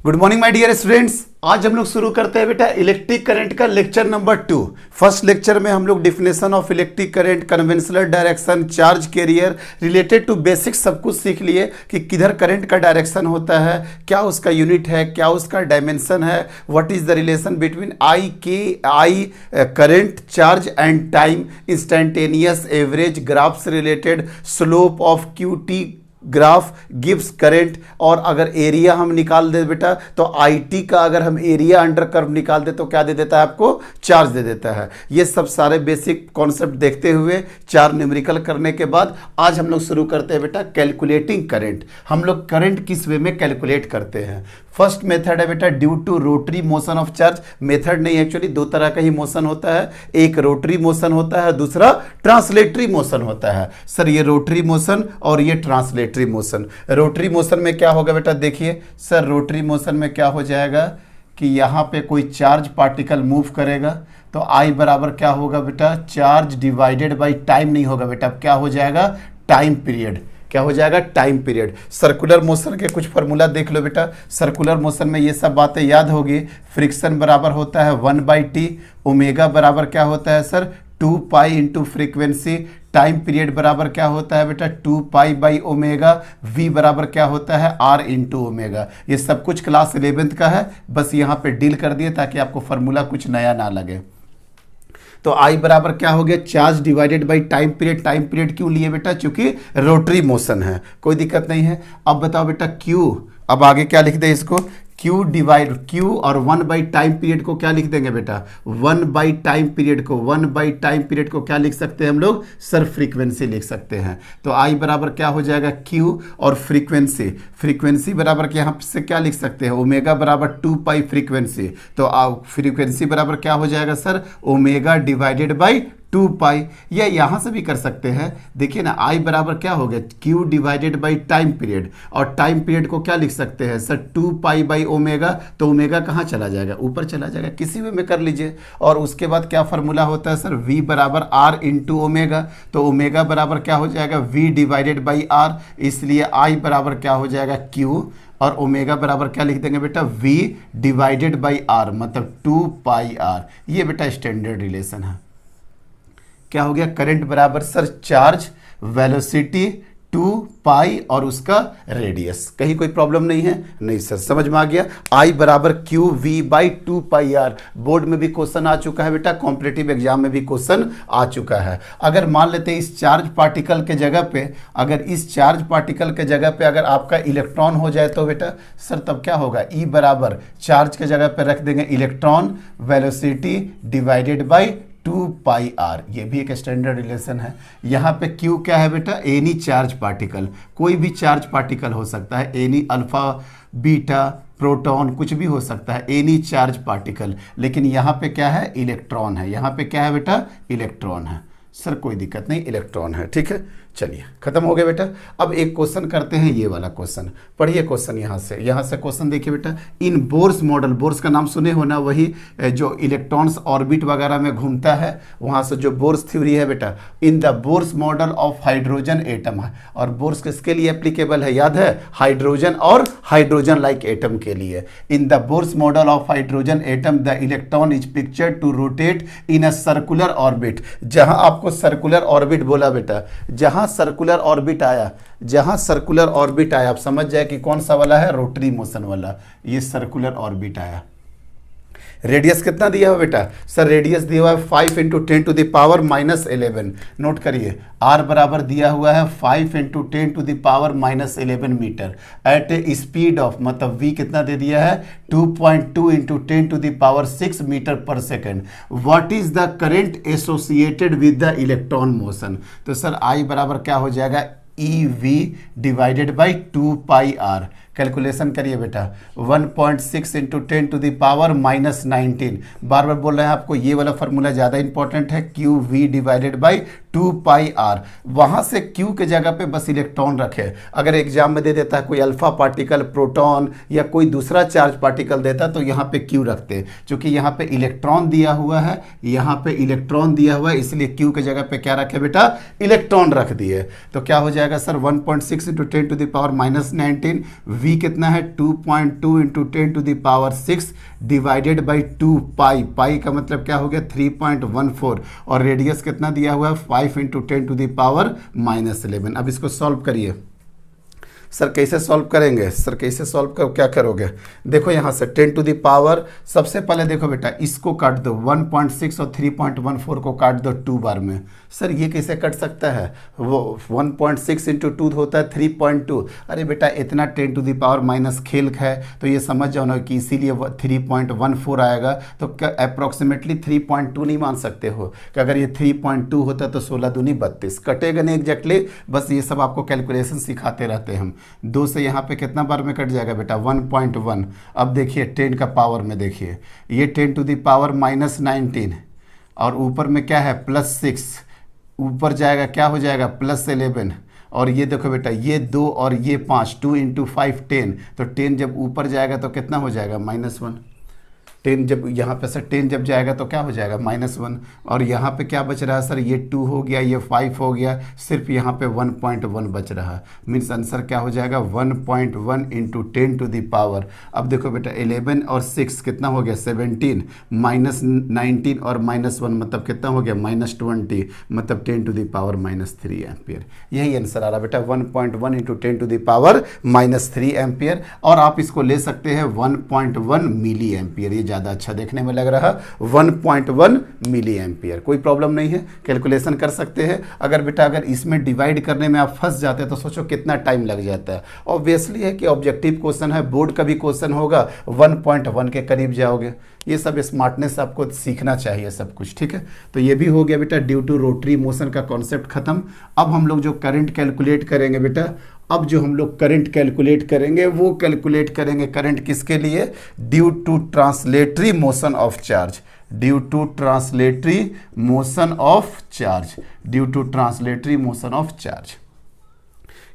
Good morning my dear students. आज हम लोग शुरू करते हैं बेटा इलेक्ट्रिक करंट का लेक्चर नंबर 2। फर्स्ट लेक्चर में हम लोग definition of electric current, conventional direction, charge carrier related to basics सब कुछ सीख लिए कि किधर करंट का डायरेक्शन होता है, क्या उसका यूनिट है, क्या उसका डायमेंशन है, what is the relation between I current, charge and time, instantaneous, average, graphs related, slope of Q T graph gives current. और अगर एरिया हम निकाल दे बेटा तो आईटी का अगर हम एरिया अंडर कर्व निकाल दे तो क्या दे देता है आपको, चार्ज दे देता है। ये सब सारे बेसिक कॉन्सेप्ट देखते हुए 4 न्यूमेरिकल करने के बाद आज हम लोग शुरू करते हैं बेटा कैलकुलेटिंग करंट। हम लोग करंट किस वे में कैलकुलेट करते हैं। फर्स्ट मेथड है बेटा due to rotary motion of charge. Method नहीं, एक्चुअली 2 तरह का ही मोशन होता है, एक रोटरी मोशन होता है, दूसरा ट्रांसलेटरी मोशन होता है। सर ये रोटरी मोशन और ये ट्रांसलेटरी मोशन। रोटरी मोशन में क्या होगा बेटा, देखिए सर रोटरी मोशन में क्या हो जाएगा कि यहाँ पे कोई चार्ज पार्टिकल मूव करेगा तो आई बराबर क्या होगा बेटा, चार्ज डिवाइडेड बाई टाइम नहीं होगा बेटा, अब क्या हो जाएगा, टाइम पीरियड। क्या हो जाएगा, टाइम पीरियड। सर्कुलर मोशन के कुछ फार्मूला देख लो बेटा। सर्कुलर मोशन में ये सब बातें याद होगी। फ्रिक्शन बराबर होता है 1/t, ओमेगा बराबर क्या होता है sir 2 pi into frequency, time period बराबर क्या होता है बेटा 2 पाई बाई ओमेगा, v बराबर क्या होता है r इंटू ओमेगा। ये सब कुछ क्लास 11th का है, बस यहाँ पे डील कर दिए ताकि आपको फार्मूला कुछ नया ना लगे। तो I बराबर क्या हो गया, charge divided by time period. Time period क्यों लिए बेटा, चूंकि रोटरी मोशन है, कोई दिक्कत नहीं है। अब बताओ बेटा Q, अब आगे क्या लिख दे इसको, Q डिवाइड Q और 1 बाई टाइम पीरियड को क्या लिख देंगे बेटा, 1 बाई टाइम पीरियड को क्या लिख सकते हैं हम लोग, सर फ्रीक्वेंसी लिख सकते हैं। तो I बराबर क्या हो जाएगा Q और फ्रीक्वेंसी बराबर के यहाँ से क्या लिख सकते हैं, ओमेगा बराबर 2 पाई फ्रीक्वेंसी। तो फ्रीक्वेंसी बराबर क्या हो जाएगा सर, ओमेगा डिवाइडेड बाई 2 पाई। या यहाँ से भी कर सकते हैं, देखिए ना I बराबर क्या हो गया, Q divided by time period, और टाइम पीरियड को क्या लिख सकते हैं सर 2 पाई बाई ओमेगा। तो ओमेगा कहाँ चला जाएगा, ऊपर चला जाएगा, किसी में कर लीजिए। और उसके बाद क्या फार्मूला होता है सर, V बराबर R इंटू ओमेगा। तो ओमेगा बराबर क्या हो जाएगा, V डिवाइडेड बाई R, इसलिए I बराबर क्या हो जाएगा Q और ओमेगा बराबर क्या लिख देंगे बेटा, V डिवाइडेड बाई R, मतलब 2 पाई R। ये बेटा स्टैंडर्ड रिलेशन है। क्या हो गया, करंट बराबर सर चार्ज, वेलोसिटी 2 पाई और उसका रेडियस। कहीं कोई प्रॉब्लम नहीं है, नहीं सर समझ में आ गया। I बराबर Q V by 2 pi R. Board में भी क्वेश्चन आ चुका है बेटा, कॉम्पिटिटिव एग्जाम में भी क्वेश्चन आ चुका है। अगर मान लेते हैं इस चार्ज पार्टिकल के जगह पे, अगर आपका इलेक्ट्रॉन हो जाए तो बेटा सर तब क्या होगा, E बराबर चार्ज के जगह पे रख देंगे electron, velocity divided by 2 pi R. ये भी एक स्टैंडर्ड रिलेशन है। यहाँ पे Q क्या है बेटा, एनी चार्ज पार्टिकल, कोई भी चार्ज पार्टिकल हो सकता है, एनी अल्फा बीटा प्रोटॉन कुछ भी हो सकता है, एनी चार्ज पार्टिकल। लेकिन यहाँ पे क्या है, इलेक्ट्रॉन है। यहाँ पे क्या है बेटा, इलेक्ट्रॉन है। सर कोई दिक्कत नहीं, इलेक्ट्रॉन है, ठीक है। चलिए खत्म हो गया बेटा। अब एक क्वेश्चन करते हैं, ये वाला क्वेश्चन पढ़िए। क्वेश्चन यहाँ से क्वेश्चन देखिए बेटा, इन बोर्स मॉडल, बोर्स का नाम सुने हो ना, वही जो इलेक्ट्रॉन्स ऑर्बिट वगैरह में घूमता है, वहाँ से जो बोर्स थ्योरी है बेटा, इन the Bohr's model of hydrogen atom है। और बोर्स किसके लिए एप्लीकेबल है, याद है, हाइड्रोजन और हाइड्रोजन लाइक एटम के लिए। In the Bohr's model of hydrogen atom the electron is picture to rotate in a circular orbit. जहाँ आपको सर्कुलर ऑर्बिट बोला बेटा, जहाँ सर्कुलर ऑर्बिट आया, आप समझ जाए कि कौन सा वाला है, रोटरी मोशन वाला। ये सर्कुलर ऑर्बिट आया। रेडियस कितना दिया हुआ बेटा, सर रेडियस दिया हुआ है 5 into 10 to the power -11। Note करिए, R बराबर दिया हुआ है 5 into 10 to the power -11 meter at a speed of, मतलब V कितना दे दिया है 2.2 into 10 to the power 6 metre पर second. What is the current associated with the electron motion. तो सर I बराबर क्या हो जाएगा, EV divided by 2 pi R। Calculation करिए बेटा, 1.6 इंटू 10 टू द पावर -19। बार बार बोल रहे हैं आपको, ये वाला फार्मूला ज़्यादा इंपॉर्टेंट है, QV divided by 2 pi R। वहाँ से Q के जगह पे बस इलेक्ट्रॉन रखे। अगर एग्जाम में दे देता है कोई अल्फा पार्टिकल, प्रोटॉन या कोई दूसरा चार्ज पार्टिकल देता तो यहाँ पे Q रखते। चूँकि यहाँ पे इलेक्ट्रॉन दिया हुआ है, इसलिए Q के जगह पे क्या रखे बेटा, इलेक्ट्रॉन रख दिए। तो क्या हो जाएगा sir 1.6 into 10 to the power -19 v कितना है 2.2 into 10⁻6 divided by 2 pi, pi का मतलब क्या हो गया 3.14, और रेडियस कितना दिया हुआ है 5 इंटू 10⁻11। अब इसको सॉल्व करिए। सर कैसे सॉल्व करेंगे, सर कैसे सॉल्व कर क्या करोगे, देखो यहाँ से 10 टू द पावर, सबसे पहले देखो बेटा इसको काट दो 1.6 और 3.14 को काट दो 2 बार में। सर ये कैसे कट सकता है, वो 1.6 इंटू 2 होता है 3.2। अरे बेटा इतना 10 टू द पावर माइनस खेल है तो ये समझ जाओ ना कि इसीलिए 3.14 आएगा। तो क्या अप्रॉक्सीमेटली 3.2 नहीं मान सकते हो कि अगर ये 3.2 होता तो 16 दूनी 32 कटेगा नहीं एग्जैक्टली, बस ये सब आपको कैलकुलेशन सिखाते रहते हैं हम। 2 से यहाँ पे कितना बार में कट जाएगा बेटा 1.1। अब देखिए 10 का पावर में देखिए ये 10 टू द पावर -19 और ऊपर में क्या है +6, ऊपर जाएगा क्या हो जाएगा +11, और ये देखो बेटा ये 2 और ये 5, 2 इंटू 5 10, तो 10 जब ऊपर जाएगा तो कितना हो जाएगा -1। 10 जब यहाँ पे सर 10 जब जाएगा तो क्या हो जाएगा -1, और यहाँ पे क्या बच रहा है सर ये 2 हो गया, ये 5 हो गया, सिर्फ यहाँ पे 1.1 बच रहा है। मीन्स आंसर क्या हो जाएगा 1.1 इंटू 10 टू द पावर। अब देखो बेटा 11 और 6 कितना हो गया 17, -19 और -1 मतलब कितना हो गया -20, मतलब 10 टू द पावर -3 एम्पियर। यही आंसर आ रहा बेटा 1.1 into 10 to the power -3 ampere, और आप इसको ले सकते हैं 1.1 मिली एम्पियर, ये ज़्यादा अच्छा देखने में लग रहा 1.1 मिली एम्पियर। कोई प्रॉब्लम नहीं है, कैलकुलेशन कर सकते हैं। अगर बेटा अगर इसमें डिवाइड करने में आप फंस जाते हैं तो सोचो कितना टाइम लग जाता है। ऑब्वियसली है कि ऑब्जेक्टिव क्वेश्चन है, बोर्ड का भी क्वेश्चन होगा, 1.1 के करीब जाओगे। ये सब स्मार्टनेस आपको सीखना चाहिए सब कुछ, ठीक है। तो ये भी हो गया बेटा ड्यू टू रोटरी मोशन का कॉन्सेप्ट खत्म। अब हम लोग जो करंट कैलकुलेट करेंगे बेटा, अब जो हम लोग करंट कैलकुलेट करेंगे वो कैलकुलेट करेंगे करंट किसके लिए, due to translatory motion of charge, due to translatory motion of charge, due to translatory motion of charge.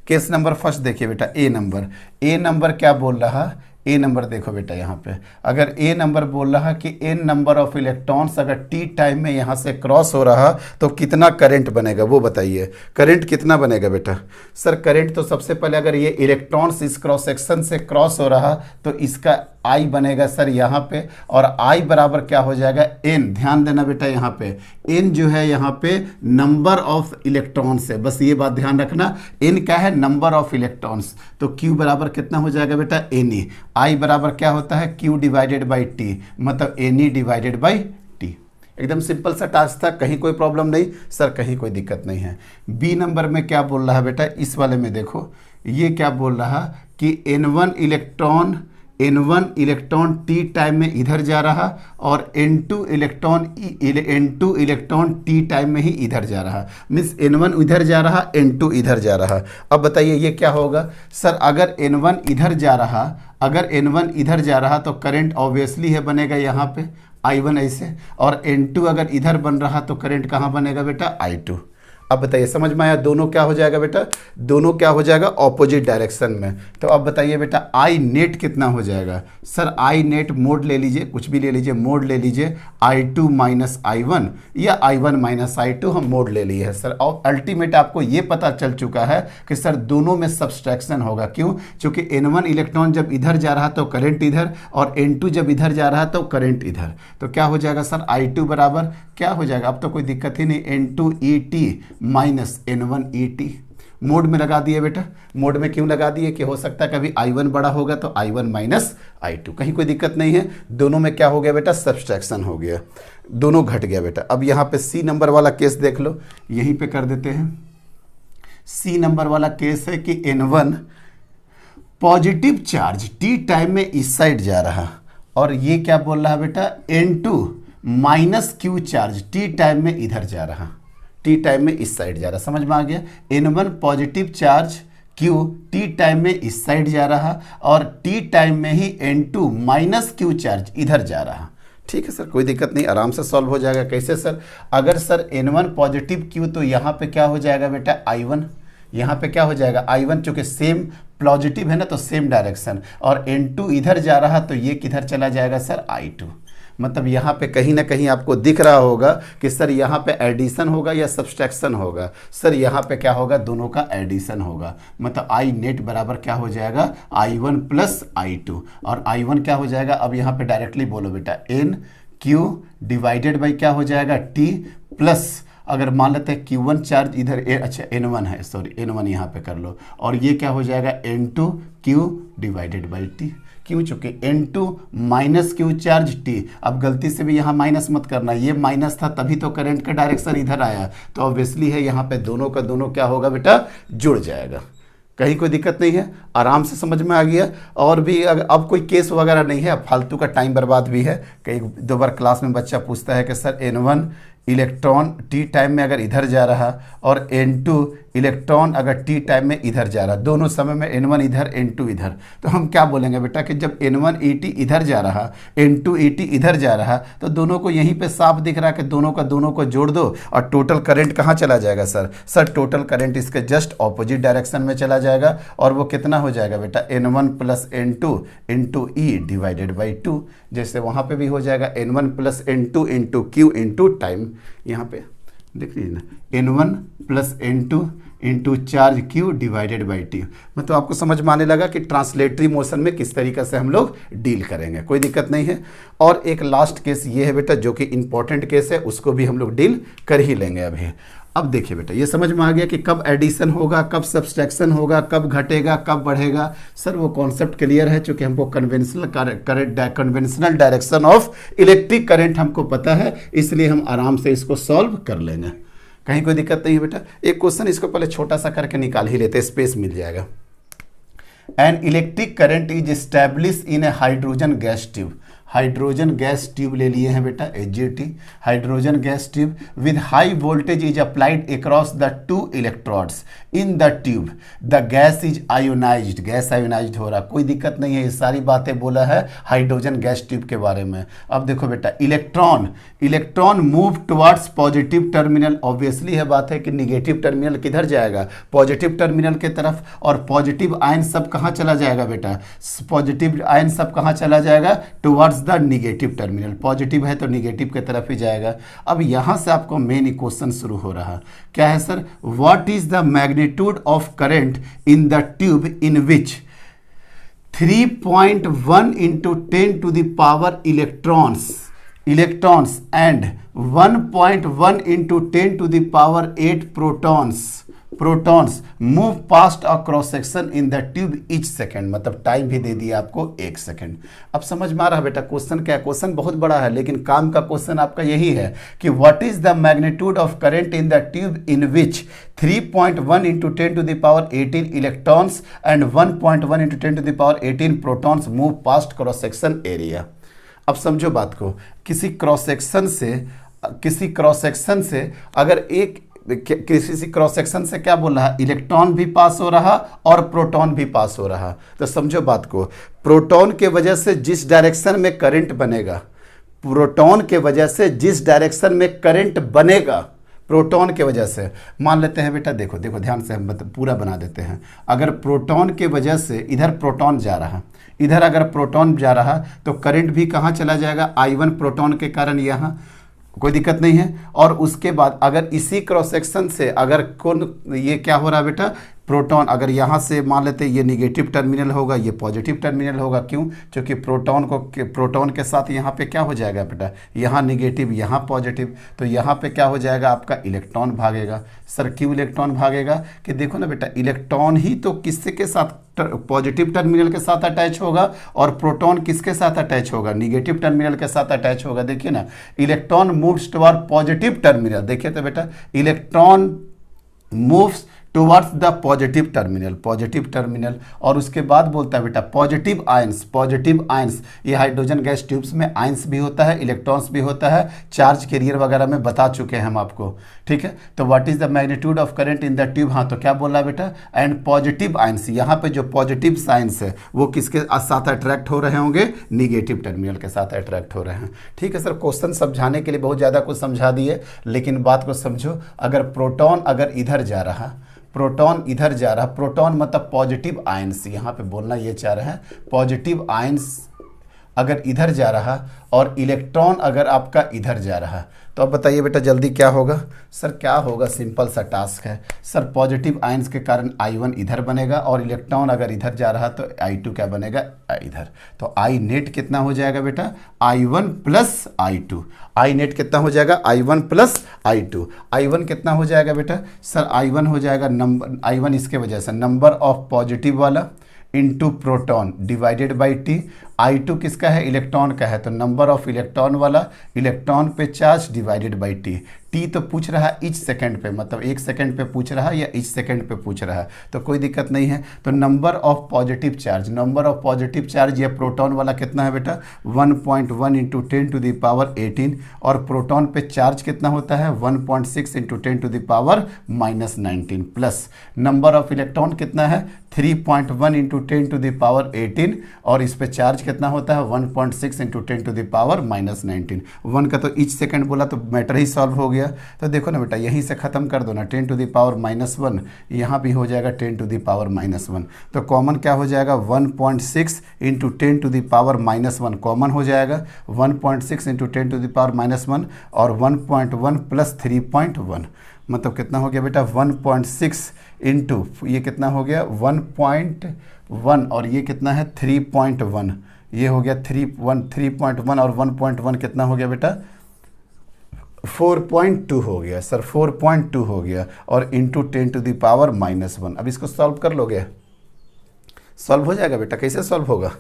Case number first देखिए बेटा ए नंबर क्या बोल रहा, ए नंबर देखो बेटा यहाँ पे, अगर ए नंबर बोल रहा कि एन नंबर ऑफ इलेक्ट्रॉन्स अगर टी टाइम में यहाँ से क्रॉस हो रहा तो कितना करंट बनेगा वो बताइए। करंट कितना बनेगा बेटा, सर करंट तो सबसे पहले अगर ये इलेक्ट्रॉन्स इस क्रॉस सेक्शन से क्रॉस हो रहा तो इसका आई बनेगा सर यहाँ पे, और आई बराबर क्या हो जाएगा एन। ध्यान देना बेटा यहाँ पे एन जो है यहाँ पे नंबर ऑफ इलेक्ट्रॉन्स है, बस ये बात ध्यान रखना, एन क्या है नंबर ऑफ इलेक्ट्रॉन्स। तो क्यू बराबर कितना हो जाएगा बेटा एन ई, आई बराबर क्या होता है क्यू डिवाइडेड बाई टी, मतलब N E divided by T. एकदम सिंपल सा टास्क था, कहीं कोई प्रॉब्लम नहीं सर, कहीं कोई दिक्कत नहीं है। बी नंबर में क्या बोल रहा है बेटा, इस वाले में देखो ये क्या बोल रहा कि N1 इलेक्ट्रॉन टी टाइम में इधर जा रहा और N2 इलेक्ट्रॉन टी टाइम में ही इधर जा रहा, मीन्स N1 इधर जा रहा N2 इधर जा रहा। अब बताइए ये क्या होगा सर, अगर N1 इधर जा रहा तो करंट ऑब्वियसली है बनेगा यहाँ पे I1 ऐसे, और N2 अगर इधर बन रहा तो करंट कहाँ बनेगा बेटा I2। अब बताइए समझ में आया, दोनों क्या हो जाएगा बेटा, दोनों क्या हो जाएगा ऑपोजिट डायरेक्शन में। तो अब बताइए बेटा आई नेट कितना हो जाएगा, सर आई नेट मोड ले लीजिए, कुछ भी ले लीजिए, मोड ले लीजिए I2 माइनस I1 या I1 माइनस I2, हम मोड ले लिए है सर। और अल्टीमेट आपको ये पता चल चुका है कि सर दोनों में सब्सट्रैक्शन होगा, क्यों, क्योंकि N1 इलेक्ट्रॉन जब इधर जा रहा तो करंट इधर, और N2 जब इधर जा रहा तो करंट इधर। तो क्या हो जाएगा सर I2 बराबर क्या हो जाएगा, अब तो कोई दिक्कत ही नहीं, N2 minus N1 ET। Mode में लगा दिए बेटा, मोड में क्यों लगा दिए कि हो सकता है कभी I1 बड़ा होगा तो I1 माइनस I2, कहीं कोई दिक्कत नहीं है। दोनों में क्या हो गया बेटा सब्सट्रैक्शन हो गया, दोनों घट गया बेटा। अब यहाँ पे सी नंबर वाला केस देख लो, यहीं पे कर देते हैं। सी नंबर वाला केस है कि N1 positive charge T time में इस साइड जा रहा, और ये क्या बोल रहा है बेटा N2 minus Q charge T time में इधर जा रहा, टी टाइम में इस साइड जा रहा। समझ में आ गया, N1 positive charge Q T time में इस साइड जा रहा और टी टाइम में ही N2 माइनस क्यू चार्ज इधर जा रहा। ठीक है सर, कोई दिक्कत नहीं, आराम से सॉल्व हो जाएगा। कैसे सर, अगर सर N1 पॉजिटिव Q तो यहाँ पे क्या हो जाएगा बेटा I1, यहाँ पे क्या हो जाएगा I1, चूंकि सेम पॉजिटिव है ना तो सेम डायरेक्शन, और N2 इधर जा रहा तो ये किधर चला जाएगा सर I2। मतलब यहाँ पे कहीं ना कहीं आपको दिख रहा होगा कि सर यहाँ पे एडिशन होगा या सब्सट्रैक्शन होगा। सर यहाँ पे क्या होगा, दोनों का एडिशन होगा। मतलब आई नेट बराबर क्या हो जाएगा, I1 प्लस I2। और I1 क्या हो जाएगा, अब यहाँ पे डायरेक्टली बोलो बेटा, एन क्यू डिवाइडेड बाई क्या हो जाएगा, टी प्लस, अगर मान लेते हैं Q1 चार्ज इधर अच्छा N1 है, सॉरी N1 यहाँ पे कर लो, और ये क्या हो जाएगा N2 Q divided by T. क्यों, चूंकि N2 minus Q charge T। अब गलती से भी यहाँ माइनस मत करना, ये माइनस था तभी तो करंट का डायरेक्शन इधर आया, तो ऑब्वियसली है यहाँ पे दोनों का दोनों क्या होगा बेटा, जुड़ जाएगा। कहीं कोई दिक्कत नहीं है, आराम से समझ में आ गया। और भी अगर अब कोई केस वगैरह नहीं है, अब फालतू का टाइम बर्बाद भी है। कई दो बार क्लास में बच्चा पूछता है कि sir N1 electron T time में अगर इधर जा रहा और N2 इलेक्ट्रॉन अगर टी टाइम में इधर जा रहा, दोनों समय में N1 इधर N2 इधर, तो हम क्या बोलेंगे बेटा कि जब N1 ET इधर जा रहा, N2 ET इधर जा रहा, तो दोनों को यहीं पे साफ दिख रहा कि दोनों का दोनों को जोड़ दो और टोटल करंट कहाँ चला जाएगा सर टोटल करंट इसके जस्ट ऑपोजिट डायरेक्शन में चला जाएगा। और वो कितना हो जाएगा बेटा, N1 plus N2 into E divided by 2। जैसे वहाँ पे भी हो जाएगा N1 plus N2 into Q into time. यहाँ पे देख लीजिए ना, N1 plus N2 into charge Q divided by T. मतलब आपको समझ में आने लगा कि ट्रांसलेटरी मोशन में किस तरीके से हम लोग डील करेंगे, कोई दिक्कत नहीं है। और एक लास्ट केस ये है बेटा जो कि इंपॉर्टेंट केस है, उसको भी हम लोग डील कर ही लेंगे अभी। अब देखिए बेटा, ये समझ में आ गया कि कब एडिशन होगा, कब सब्सट्रैक्शन होगा, कब घटेगा, कब बढ़ेगा। सर वो कॉन्सेप्ट क्लियर है, चूंकि हमको conventional direction of electric current हमको पता है, इसलिए हम आराम से इसको सॉल्व कर लेंगे, कहीं कोई दिक्कत नहीं है बेटा। एक क्वेश्चन इसको पहले छोटा सा करके निकाल ही लेते, स्पेस मिल जाएगा। An electric current is establish in A hydrogen gas tube. Hydrogen gas tube ले लिए हैं बेटा, HGT hydrogen gas tube with high voltage is applied across the 2 electrodes in the tube. The gas is ionised, gas ionised हो रहा, कोई दिक्कत नहीं है, ये सारी बातें बोला है हाइड्रोजन गैस ट्यूब के बारे में। अब देखो बेटा, electron move towards positive terminal, obviously है बात है कि निगेटिव टर्मिनल किधर जाएगा, पॉजिटिव टर्मिनल के तरफ, और पॉजिटिव आयन सब कहाँ चला जाएगा बेटा, पॉजिटिव आयन सब कहाँ चला जाएगा, towards the negative terminal. Positive है तो निगेटिव की तरफ ही जाएगा। अब यहां से आपको मेन इक्वेशन शुरू हो रहा, क्या है sir, what is the magnitude of current in the tube in which 3.1 into 10 to the power electrons and 1.1 into 10 to the power 8 protons move past a cross section in the tube each second. मतलब time भी दे दिया आपको 1 second. अब समझ में आ रहा है बेटा क्वेश्चन क्या है, क्वेश्चन बहुत बड़ा है, लेकिन काम का क्वेश्चन आपका यही है कि what is the magnitude of current in the tube in which 3.1 into 10 to the power 18 electrons and 1.1 into 10 to the power 18 protons move past cross section area. अब समझो बात को, किसी क्रॉस सेक्शन से अगर किसी क्रॉस सेक्शन से क्या बोल रहा है, इलेक्ट्रॉन भी पास हो रहा और प्रोटॉन भी पास हो रहा। तो समझो बात को, प्रोटॉन के वजह से जिस डायरेक्शन में करंट बनेगा, प्रोटॉन के वजह से जिस डायरेक्शन में करंट बनेगा, प्रोटॉन के वजह से, मान लेते हैं बेटा, देखो ध्यान से हम पूरा बना देते हैं। अगर प्रोटॉन के वजह से इधर प्रोटॉन जा रहा, इधर अगर प्रोटॉन जा रहा तो करंट भी कहाँ चला जाएगा, I1 प्रोटॉन के कारण यहाँ, कोई दिक्कत नहीं है। और उसके बाद अगर इसी क्रॉस सेक्शन से अगर ये क्या हो रहा है बेटा, प्रोटॉन अगर यहाँ से मान लेते हैं ये निगेटिव टर्मिनल होगा, ये पॉजिटिव टर्मिनल होगा, क्यों, क्योंकि प्रोटॉन के साथ यहाँ पे क्या हो जाएगा बेटा, यहाँ निगेटिव यहाँ पॉजिटिव, तो यहाँ पे क्या हो जाएगा आपका इलेक्ट्रॉन भागेगा। सर क्यों इलेक्ट्रॉन भागेगा, कि देखो ना बेटा, इलेक्ट्रॉन ही तो किससे के साथ, पॉजिटिव टर्मिनल के साथ अटैच होगा, और प्रोटॉन किसके साथ अटैच होगा, निगेटिव टर्मिनल के साथ अटैच होगा। देखिए ना, electron moves toward positive terminal, देखिए तो बेटा, electron moves towards the positive terminal. और उसके बाद बोलता है बेटा पॉजिटिव आयंस, ये हाइड्रोजन गैस ट्यूब्स में आयंस भी होता है, इलेक्ट्रॉन्स भी होता है, चार्ज कैरियर वगैरह में बता चुके हैं हम आपको, ठीक है। तो what is the magnitude of current in the tube, हाँ तो क्या बोल रहा है बेटा, एंड पॉजिटिव आयंस, यहाँ पे जो पॉजिटिव आयंस है वो किसके साथ अट्रैक्ट हो रहे होंगे, निगेटिव टर्मिनल के साथ अट्रैक्ट हो रहे हैं। ठीक है सर, क्वेश्चन समझाने के लिए बहुत ज़्यादा कुछ समझा दिए, लेकिन बात को समझो, अगर प्रोटॉन अगर इधर जा रहा, प्रोटॉन मतलब पॉजिटिव आयंस, यहाँ पे बोलना ये चाह रहे हैं, पॉजिटिव आयंस अगर इधर जा रहा और इलेक्ट्रॉन अगर आपका इधर जा रहा, तो अब बताइए बेटा जल्दी क्या होगा। सर क्या होगा, सिंपल सा टास्क है सर, पॉजिटिव आयंस के कारण I1 इधर बनेगा और इलेक्ट्रॉन अगर इधर जा रहा तो I2 क्या बनेगा, इधर। तो I नेट कितना हो जाएगा बेटा, I1 plus I2। I net कितना हो जाएगा, I1 प्लस I2। I1 कितना हो जाएगा बेटा, सर I1 हो जाएगा नंबर, I1 इसके वजह से नंबर ऑफ पॉजिटिव वाला into proton divided by T. I2 किसका है, इलेक्ट्रॉन का है, तो नंबर ऑफ इलेक्ट्रॉन वाला इलेक्ट्रॉन पे charge divided by T. T तो पूछ रहा है ईच सेकंड पे, मतलब 1 सेकंड पे पूछ रहा है या ईच सेकंड पे पूछ रहा है, तो कोई दिक्कत नहीं है। तो number of positive charge, number of positive charge ये प्रोटॉन वाला कितना है बेटा, 1.1 इंटू 10 टू द पावर 18, और प्रोटॉन पे चार्ज कितना होता है 1.6 into 10 to the power -19, plus number of electron कितना है 3.1 इंटू 10 टू द पावर 18, और इस पे चार्ज कितना होता है 1.6 इंटू 10 टू द पावर -19। 1 का तो ईच सेकंड बोला तो मैटर ही सॉल्व हो गया। तो देखो ना बेटा यहीं से ख़त्म कर दो ना, 10 टू द पावर -1, यहाँ भी हो जाएगा 10 टू द पावर -1, तो कॉमन क्या हो जाएगा 1.6 into 10 to the power -1 common हो जाएगा, 1.6 इंटू 10 टू द पावर -1 और 1.1 प्लस 3.1, मतलब कितना हो गया बेटा 1.6 इंटू ये कितना हो गया 1.1 और ये कितना है 3.1, ये हो गया 3.1 और 1.1 कितना हो गया बेटा 4.2 हो गया सर, 4.2 हो गया, और इंटू 10 टू द पावर -1। अब इसको सॉल्व कर लोगे, सॉल्व हो जाएगा बेटा, कैसे सॉल्व होगा,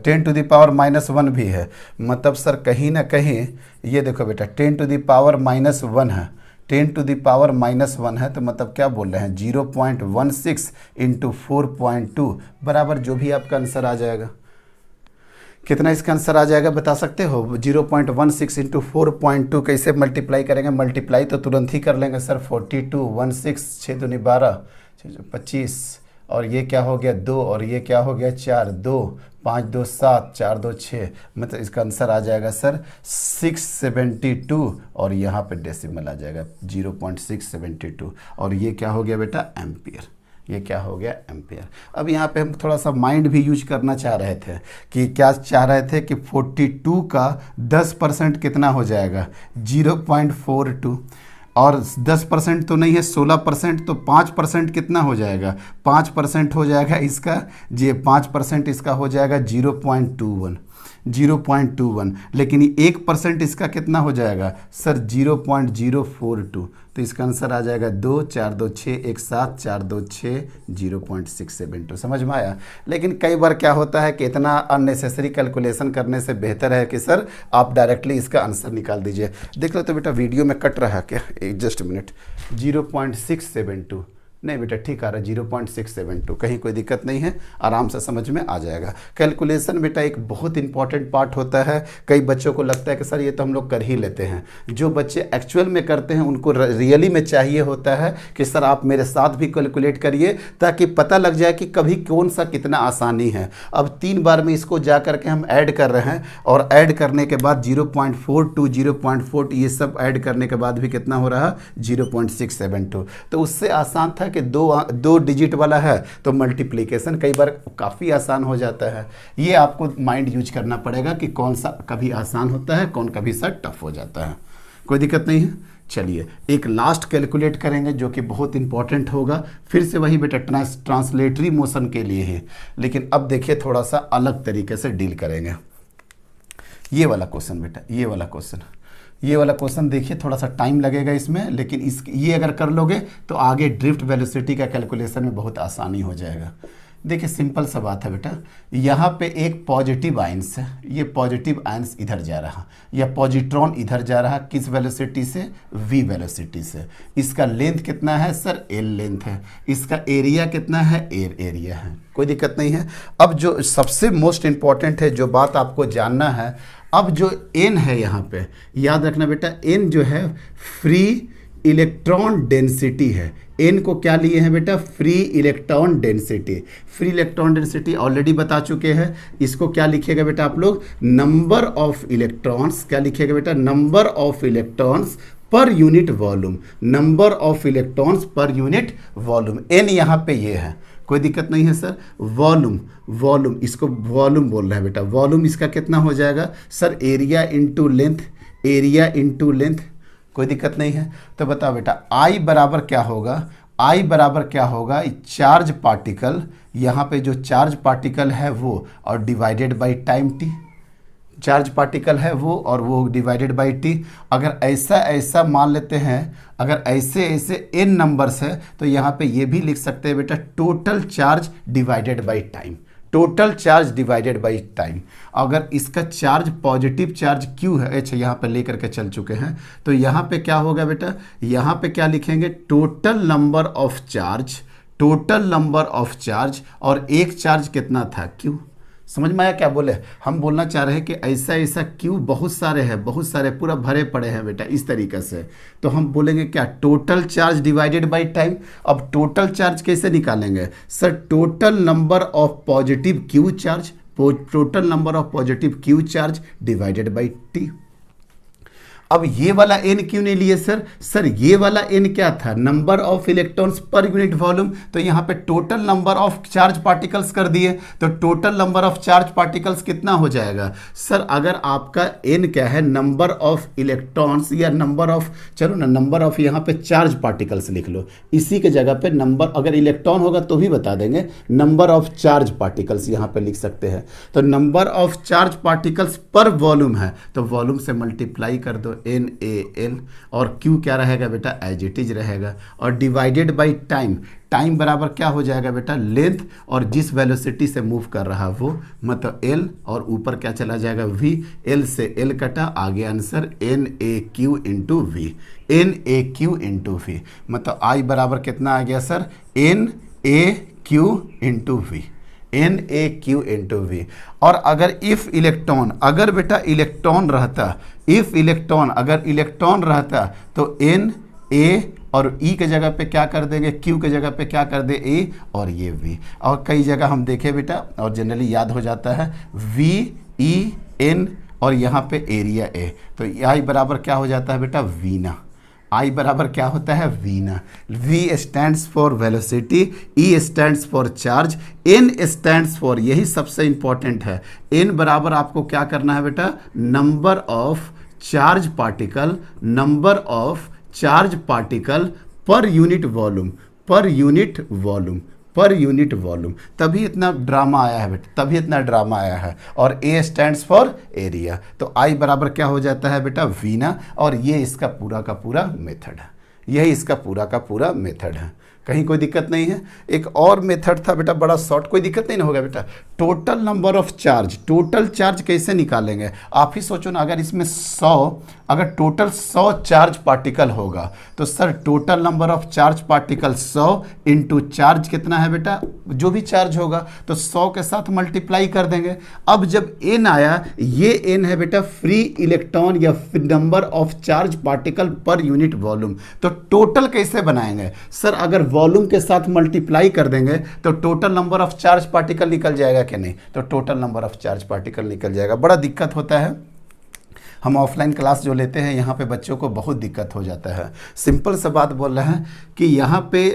10 टू द पावर -1 भी है, मतलब सर कहीं ना कहीं ये देखो बेटा 10 टू द पावर -1 है, 10 टू द पावर -1 है, तो मतलब क्या बोल रहे हैं 0.16 इंटू 4.2 बराबर जो भी आपका आंसर आ जाएगा। कितना इसका आंसर आ जाएगा बता सकते हो, 0.16 इंटू 4.2 कैसे मल्टीप्लाई करेंगे, मल्टीप्लाई तो तुरंत ही कर लेंगे सर, 42 16 6 दूनी 12 25, और ये क्या हो गया 2, और ये क्या हो गया 4, 2 5 2 7 4 2 6, मतलब इसका आंसर आ जाएगा सर 672, और यहाँ पे डेसिमल आ जाएगा 0.672, और ये क्या हो गया बेटा एम्पियर, ये क्या हो गया एम्पियर। अब यहाँ पे हम थोड़ा सा माइंड भी यूज करना चाह रहे थे कि क्या चाह रहे थे कि 42 का 10% कितना हो जाएगा 0.42, और 10% तो नहीं है 16%, तो 5% कितना हो जाएगा 5% हो जाएगा इसका, ये 5% इसका हो जाएगा 0.21, लेकिन 1% इसका कितना हो जाएगा सर 0.042, तो इसका आंसर आ जाएगा 2 4 2 6 1 7 4 2 6 0.672। समझ में आया। लेकिन कई बार क्या होता है कि इतना अननेसेसरी कैलकुलेशन करने से बेहतर है कि सर आप डायरेक्टली इसका आंसर निकाल दीजिए। देख लो तो बेटा वीडियो में कट रहा है क्या, एक जस्ट मिनट, 0.672 नहीं बेटा ठीक आ रहा है 0.672, कहीं कोई दिक्कत नहीं है, आराम से समझ में आ जाएगा। कैलकुलेशन बेटा एक बहुत इंपॉर्टेंट पार्ट होता है। कई बच्चों को लगता है कि सर ये तो हम लोग कर ही लेते हैं, जो बच्चे एक्चुअल में करते हैं उनको रियली में चाहिए होता है कि सर आप मेरे साथ भी कैलकुलेट करिए ताकि पता लग जाए कि कभी कौन सा कितना आसानी है। अब 3 बार में इसको जा करके हम ऐड कर रहे हैं, और ऐड करने के बाद 0.42 0.4 ये सब ऐड करने के बाद भी कितना हो रहा 0.672, तो उससे आसान था कि दो डिजिट वाला है तो मल्टीप्लिकेशन कई बार काफ़ी आसान हो जाता है। ये आपको माइंड यूज करना पड़ेगा कि कौन सा कभी आसान होता है, कौन कभी सा टफ हो जाता है। कोई दिक्कत नहीं है। चलिए एक लास्ट कैलकुलेट करेंगे जो कि बहुत इंपॉर्टेंट होगा, फिर से वही बेटा ट्रांसलेटरी मोशन के लिए है, लेकिन अब देखिए थोड़ा सा अलग तरीके से डील करेंगे। ये वाला क्वेश्चन बेटा, ये वाला क्वेश्चन देखिए, थोड़ा सा टाइम लगेगा इसमें, लेकिन ये अगर कर लोगे तो आगे ड्रिफ्ट वेलोसिटी का कैलकुलेशन में बहुत आसानी हो जाएगा। देखिए सिंपल सा बात है बेटा, यहाँ पे एक पॉजिटिव आयंस है, ये पॉजिटिव आयंस इधर जा रहा, या पॉजिट्रॉन इधर जा रहा, किस वेलोसिटी से v वेलोसिटी से। इसका लेंथ कितना है सर l लेंथ है, इसका एरिया कितना है एयर एरिया है। कोई दिक्कत नहीं है। अब जो सबसे मोस्ट इम्पॉर्टेंट है, जो बात आपको जानना है, अब जो n है यहाँ पे याद रखना बेटा, n जो है फ्री इलेक्ट्रॉन डेंसिटी है। n को क्या लिए हैं बेटा, free electron density. Free electron density already बता चुके हैं। इसको क्या लिखिएगा बेटा आप लोग, नंबर ऑफ इलेक्ट्रॉन्स, क्या लिखिएगा बेटा, number of electrons per unit volume, number of electrons per unit volume. N यहाँ पे ये है, कोई दिक्कत नहीं है सर। वॉल्यूम, वॉल्यूम इसको वॉल्यूम बोल रहे हैं बेटा। वॉल्यूम इसका कितना हो जाएगा sir? Area into length, area into length, कोई दिक्कत नहीं है। तो बताओ बेटा आई बराबर क्या होगा? आई बराबर क्या होगा? चार्ज पार्टिकल, यहाँ पे जो चार्ज पार्टिकल है वो, और divided by time T. Charge particle है वो और वो डिवाइडेड बाई टी। अगर ऐसा ऐसा मान लेते हैं, अगर ऐसे ऐसे एन नंबर्स है तो यहाँ पे ये भी लिख सकते हैं बेटा total charge divided by time, total charge divided by time. अगर इसका चार्ज पॉजिटिव चार्ज क्यू है, अच्छा यहाँ पे लेकर के चल चुके हैं, तो यहाँ पे क्या होगा बेटा? यहाँ पे क्या लिखेंगे? Total number of charge, total number of charge, और एक चार्ज कितना था? क्यू। समझ में आया क्या बोले? हम बोलना चाह रहे हैं कि ऐसा ऐसा क्यू बहुत सारे हैं, बहुत सारे पूरा भरे पड़े हैं बेटा, इस तरीके से। तो हम बोलेंगे क्या? Total charge divided by time. अब टोटल चार्ज कैसे निकालेंगे sir? Total number of positive Q charge, total number of positive Q charge divided by T. अब ये वाला एन क्यों नहीं लिए सर? सर ये वाला एन क्या था? Number of electrons per unit volume. तो यहाँ पे total number of charge particles कर दिए, तो total number of charge particles कितना हो जाएगा सर? अगर आपका एन क्या है? नंबर ऑफ इलेक्ट्रॉन्स या नंबर ऑफ, चलो ना नंबर ऑफ यहाँ पे चार्ज पार्टिकल्स लिख लो, इसी के जगह पे नंबर, अगर इलेक्ट्रॉन होगा तो भी बता देंगे, नंबर ऑफ चार्ज पार्टिकल्स यहाँ पे लिख सकते हैं। तो नंबर ऑफ चार्ज पार्टिकल्स पर वॉल्यूम है, तो वॉल्यूम से मल्टीप्लाई कर दो, एन ए एल, और क्यू क्या रहेगा बेटा? एज इट इज रहेगा, और डिवाइडेड बाय टाइम। टाइम बराबर क्या हो जाएगा बेटा? लेंथ, और जिस वेलोसिटी से मूव कर रहा वो, मतलब एल, और ऊपर क्या चला जाएगा? वी। एल से एल कटा, आगे answer N A Q into V, N A Q into V. मतलब आई बराबर कितना आ गया sir? N A Q into V, N A Q into V. और अगर इफ इलेक्ट्रॉन, अगर बेटा इलेक्ट्रॉन रहता, इफ इलेक्ट्रॉन, अगर इलेक्ट्रॉन रहता तो एन ए और ई के जगह पे क्या कर देंगे? क्यू के जगह पे क्या कर दे? ए, और ये वी। और कई जगह हम देखें बेटा, और जनरली याद हो जाता है, वी ई एन और यहाँ पे एरिया ए, तो आई बराबर क्या हो जाता है बेटा? वीना। आई बराबर क्या होता है? वीना। V stands for velocity, E stands for charge, N stands for, यही सबसे इंपॉर्टेंट है, एन बराबर आपको क्या करना है बेटा? Number of charge particle, number of charge particle पर यूनिट वॉल्यूम, पर यूनिट वॉल्यूम, पर यूनिट वॉल्यूम। तभी इतना ड्रामा आया है बेटा, तभी इतना ड्रामा आया है। और ए स्टैंड्स फॉर एरिया, तो आई बराबर क्या हो जाता है बेटा? वीना। और ये इसका पूरा का पूरा मेथड है, यही इसका पूरा का पूरा मेथड है। कहीं कोई दिक्कत नहीं है। एक और मेथड था बेटा, बड़ा शॉर्ट, कोई दिक्कत नहीं ना होगा बेटा। Total number of charge, total charge कैसे निकालेंगे? आप ही सोचो ना, अगर इसमें 100, अगर टोटल 100 चार्ज पार्टिकल होगा तो sir total number of charge particle 100 into charge कितना है बेटा? जो भी चार्ज होगा तो 100 के साथ मल्टीप्लाई कर देंगे। अब जब एन आया, ये एन है बेटा फ्री इलेक्ट्रॉन या नंबर ऑफ चार्ज पार्टिकल पर यूनिट वॉल्यूम। तो टोटल कैसे बनाएंगे सर? अगर वॉल्यूम के साथ मल्टीप्लाई कर देंगे तो total number of charge particle निकल जाएगा कि नहीं? तो total number of charge particle निकल जाएगा। बड़ा दिक्कत होता है, हम ऑफलाइन क्लास जो लेते हैं यहाँ पे बच्चों को बहुत दिक्कत हो जाता है। सिंपल सा बात बोल रहे हैं कि यहाँ पे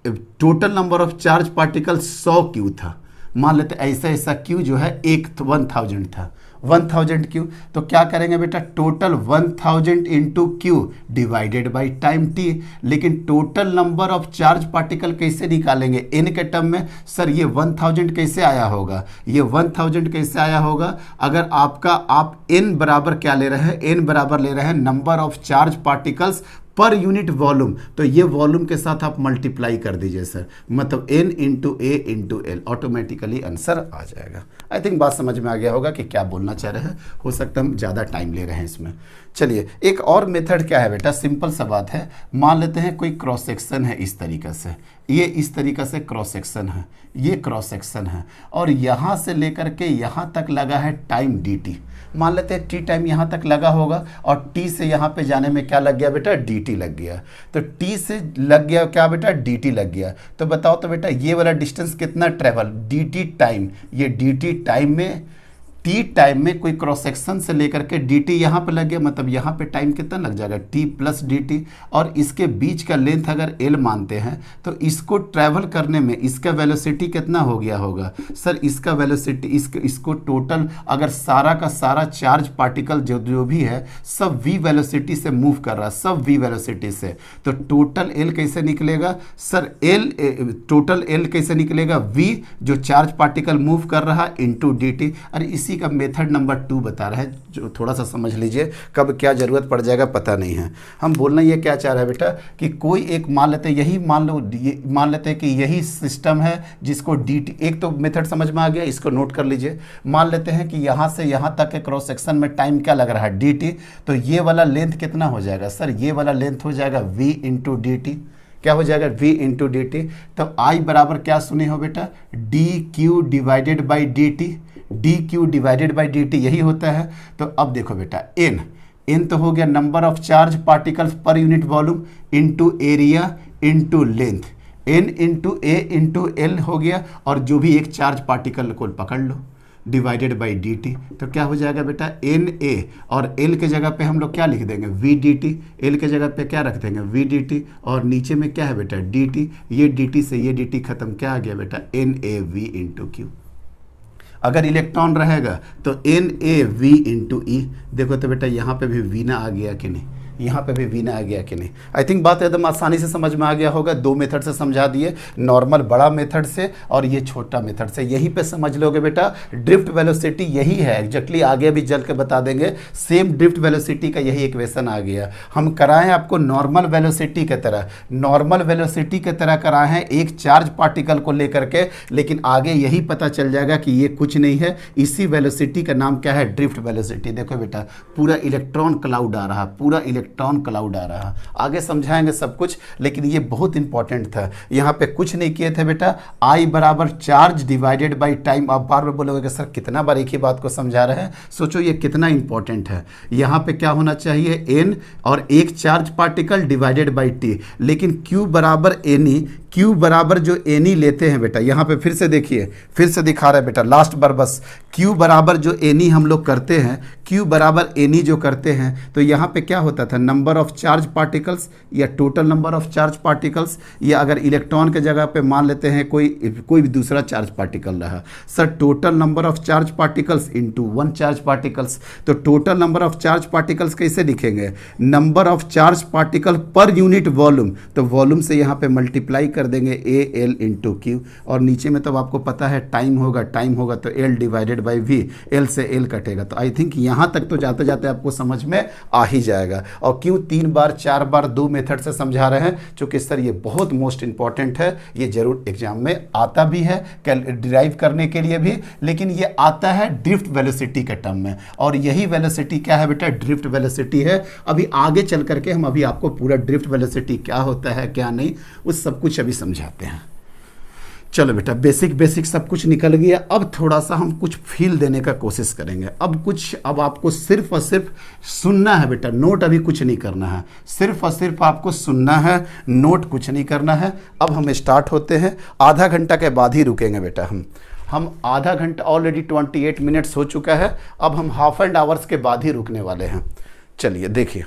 total number of charge particle 100 Q था, मान लेते ऐसा ऐसा क्यू जो है 1000 था, 1000 क्यू। तो क्या करेंगे बेटा? Total 1000 into Q divided by time T. लेकिन total number of charge particle कैसे निकालेंगे एन के टर्म में? सर ये 1000 कैसे आया होगा? ये 1000 कैसे आया होगा? अगर आपका आप एन बराबर क्या ले रहे हैं? एन बराबर ले रहे हैं नंबर ऑफ चार्ज पार्टिकल्स पर यूनिट वॉल्यूम, तो ये वॉल्यूम के साथ आप मल्टीप्लाई कर दीजिए सर, मतलब n इंटू ए इंटू एल, ऑटोमेटिकली आंसर आ जाएगा। आई थिंक बात समझ में आ गया होगा कि क्या बोलना चाह रहे हैं। हो सकता है हम ज़्यादा टाइम ले रहे हैं इसमें। चलिए एक और मेथड क्या है बेटा, सिंपल सा बात है। मान लेते हैं कोई क्रॉस सेक्शन है इस तरीक़े से, ये इस तरीक़े से क्रॉस सेक्शन है, ये क्रॉस सेक्शन है, और यहाँ से लेकर के यहाँ तक लगा है टाइम डी टी। मान लेते हैं टी टाइम यहाँ तक लगा होगा, और टी से यहाँ पे जाने में क्या लग गया बेटा? डी टी लग गया। तो टी से लग गया क्या बेटा? डी टी लग गया। तो बताओ तो बेटा ये वाला डिस्टेंस कितना ट्रेवल? डी टी टाइम, ये डी टी टाइम में टी टाइम में कोई क्रॉस सेक्शन से लेकर के डी टी यहाँ पर लग गया, मतलब यहाँ पे टाइम कितना लग जाएगा टी प्लस डी टी, और इसके बीच का लेंथ अगर एल मानते हैं तो इसको ट्रैवल करने में इसका वेलोसिटी कितना हो गया होगा सर, इसका वेलोसिटी इसको टोटल अगर सारा का सारा चार्ज पार्टिकल जो भी है सब v वेलोसिटी से मूव कर रहा है, सब v वेलोसिटी से, तो टोटल एल कैसे निकलेगा सर, टोटल एल कैसे निकलेगा, v जो चार्ज पार्टिकल मूव कर रहा है इंटू डी टी। अरे इसी का मेथड नंबर 2 बता रहा है, जो थोड़ा सा समझ लीजिए, कब क्या जरूरत पड़ जाएगा पता नहीं है। हम बोलना ये क्या चाह रहा है बेटा कि कोई एक मान लेते हैं, यही मान लेते हैं कि यही सिस्टम है जिसको डी टी, एक तो मेथड समझ में आ गया, इसको नोट कर लीजिए। मान लेते हैं कि यहाँ से यहाँ तक के क्रॉस सेक्शन में टाइम क्या लग रहा है डी टी, तो ये वाला लेंथ कितना हो जाएगा सर, ये वाला लेंथ हो जाएगा v इंटू डी टी, क्या हो जाएगा v इंटू डी टी। तो I बराबर क्या सुने हो बेटा, D Q divided by D T, D Q divided by D T यही होता है। तो अब देखो बेटा n तो हो गया नंबर ऑफ चार्ज पार्टिकल्स पर unit volume into area into length, n into ए इंटू एल हो गया, और जो भी एक चार्ज पार्टिकल को पकड़ लो डिवाइडेड बाई डी टी, तो क्या हो जाएगा बेटा एन ए, और एल के जगह पे हम लोग क्या लिख देंगे वी डी टी, एल के जगह पे क्या रख देंगे वी डी टी, और नीचे में क्या है बेटा डी टी, ये डी टी से ये डी टी खत्म, क्या आ गया बेटा N A V into Q. अगर इलेक्ट्रॉन रहेगा तो N A V into E, देखो तो बेटा यहाँ पे भी वी ना आ गया कि नहीं, यहाँ पे भी वी ना आ गया कि नहीं। आई थिंक बात एकदम आसानी से समझ में आ गया होगा, 2 मेथड से समझा दिए, नॉर्मल बड़ा मेथड से और ये छोटा मेथड से, यहीं पे समझ लोगे बेटा ड्रिफ्ट वेलोसिटी यही है एग्जैक्टली, आगे भी जल के बता देंगे, सेम ड्रिफ्ट वेलोसिटी का यही इक्वेशन आ गया। हम कराएं आपको नॉर्मल वेलोसिटी की तरह, नॉर्मल वेलोसिटी की तरह कराएं हैं एक चार्ज पार्टिकल को लेकर के, लेकिन आगे यही पता चल जाएगा कि ये कुछ नहीं है, इसी वेलोसिटी का नाम क्या है ड्रिफ्ट वेलोसिटी। देखो बेटा पूरा इलेक्ट्रॉन क्लाउड आ रहा, पूरा इलेक्ट्रॉन क्लाउड आ रहा, आगे समझाएंगे सब कुछ, लेकिन ये बहुत इंपॉर्टेंट था। यहाँ पे कुछ नहीं किए थे बेटा, I बराबर चार्ज डिवाइडेड बाय टाइम। आप बार बार बोलोगे कि सर कितना बार एक ही बात को समझा रहे हैं, सोचो ये कितना इंपॉर्टेंट है। यहाँ पे क्या होना चाहिए n और एक charge particle divided by t, लेकिन Q बराबर एनी, Q बराबर जो एनी लेते हैं बेटा, यहाँ पे फिर से देखिए, फिर से दिखा रहा है बेटा लास्ट बार बस, Q बराबर जो एनी हम लोग करते हैं, Q बराबर एनी जो करते हैं, तो यहाँ पे क्या होता था नंबर ऑफ चार्ज पार्टिकल्स या total number of charge particles, या अगर इलेक्ट्रॉन के जगह पे मान लेते हैं कोई भी दूसरा चार्ज पार्टिकल रहा, sir total number of charge particles into 1 charge particles. तो total number of charge particles कैसे लिखेंगे, नंबर ऑफ चार्ज पार्टिकल पर यूनिट वॉल्यूम, तो वॉल्यूम से यहाँ पे मल्टीप्लाई कर देंगे ए एल इंटू क्यू, और नीचे में तो आपको पता है टाइम होगा तो L divided by V, L से एल कटेगा। तो आई थिंक यहाँ तक तो जाते जाते आपको समझ में आ ही जाएगा। और क्यों 3 बार 4 बार 2 मेथड से समझा रहे हैं, क्योंकि सर ये बहुत मोस्ट इंपॉर्टेंट है, ये जरूर एग्जाम में आता भी है डिराइव करने के लिए भी, लेकिन ये आता है ड्रिफ्ट वेलोसिटी के टर्म में, और यही वेलोसिटी क्या है बेटा ड्रिफ्ट वेलोसिटी है। अभी आगे चल करके हम अभी आपको पूरा ड्रिफ्ट वेलोसिटी क्या होता है क्या नहीं उस सब कुछ अभी समझाते हैं। चलो बेटा बेसिक सब कुछ निकल गया, अब थोड़ा सा हम कुछ फील देने का कोशिश करेंगे। अब आपको सिर्फ और सिर्फ सुनना है बेटा, नोट अभी कुछ नहीं करना है, सिर्फ और सिर्फ आपको सुनना है, नोट कुछ नहीं करना है। अब हम स्टार्ट होते हैं, आधा घंटा के बाद ही रुकेंगे बेटा। हम आधा घंटा, ऑलरेडी 28 मिनट्स हो चुका है, अब हम हाफ एंड आवर्स के बाद ही रुकने वाले हैं। चलिए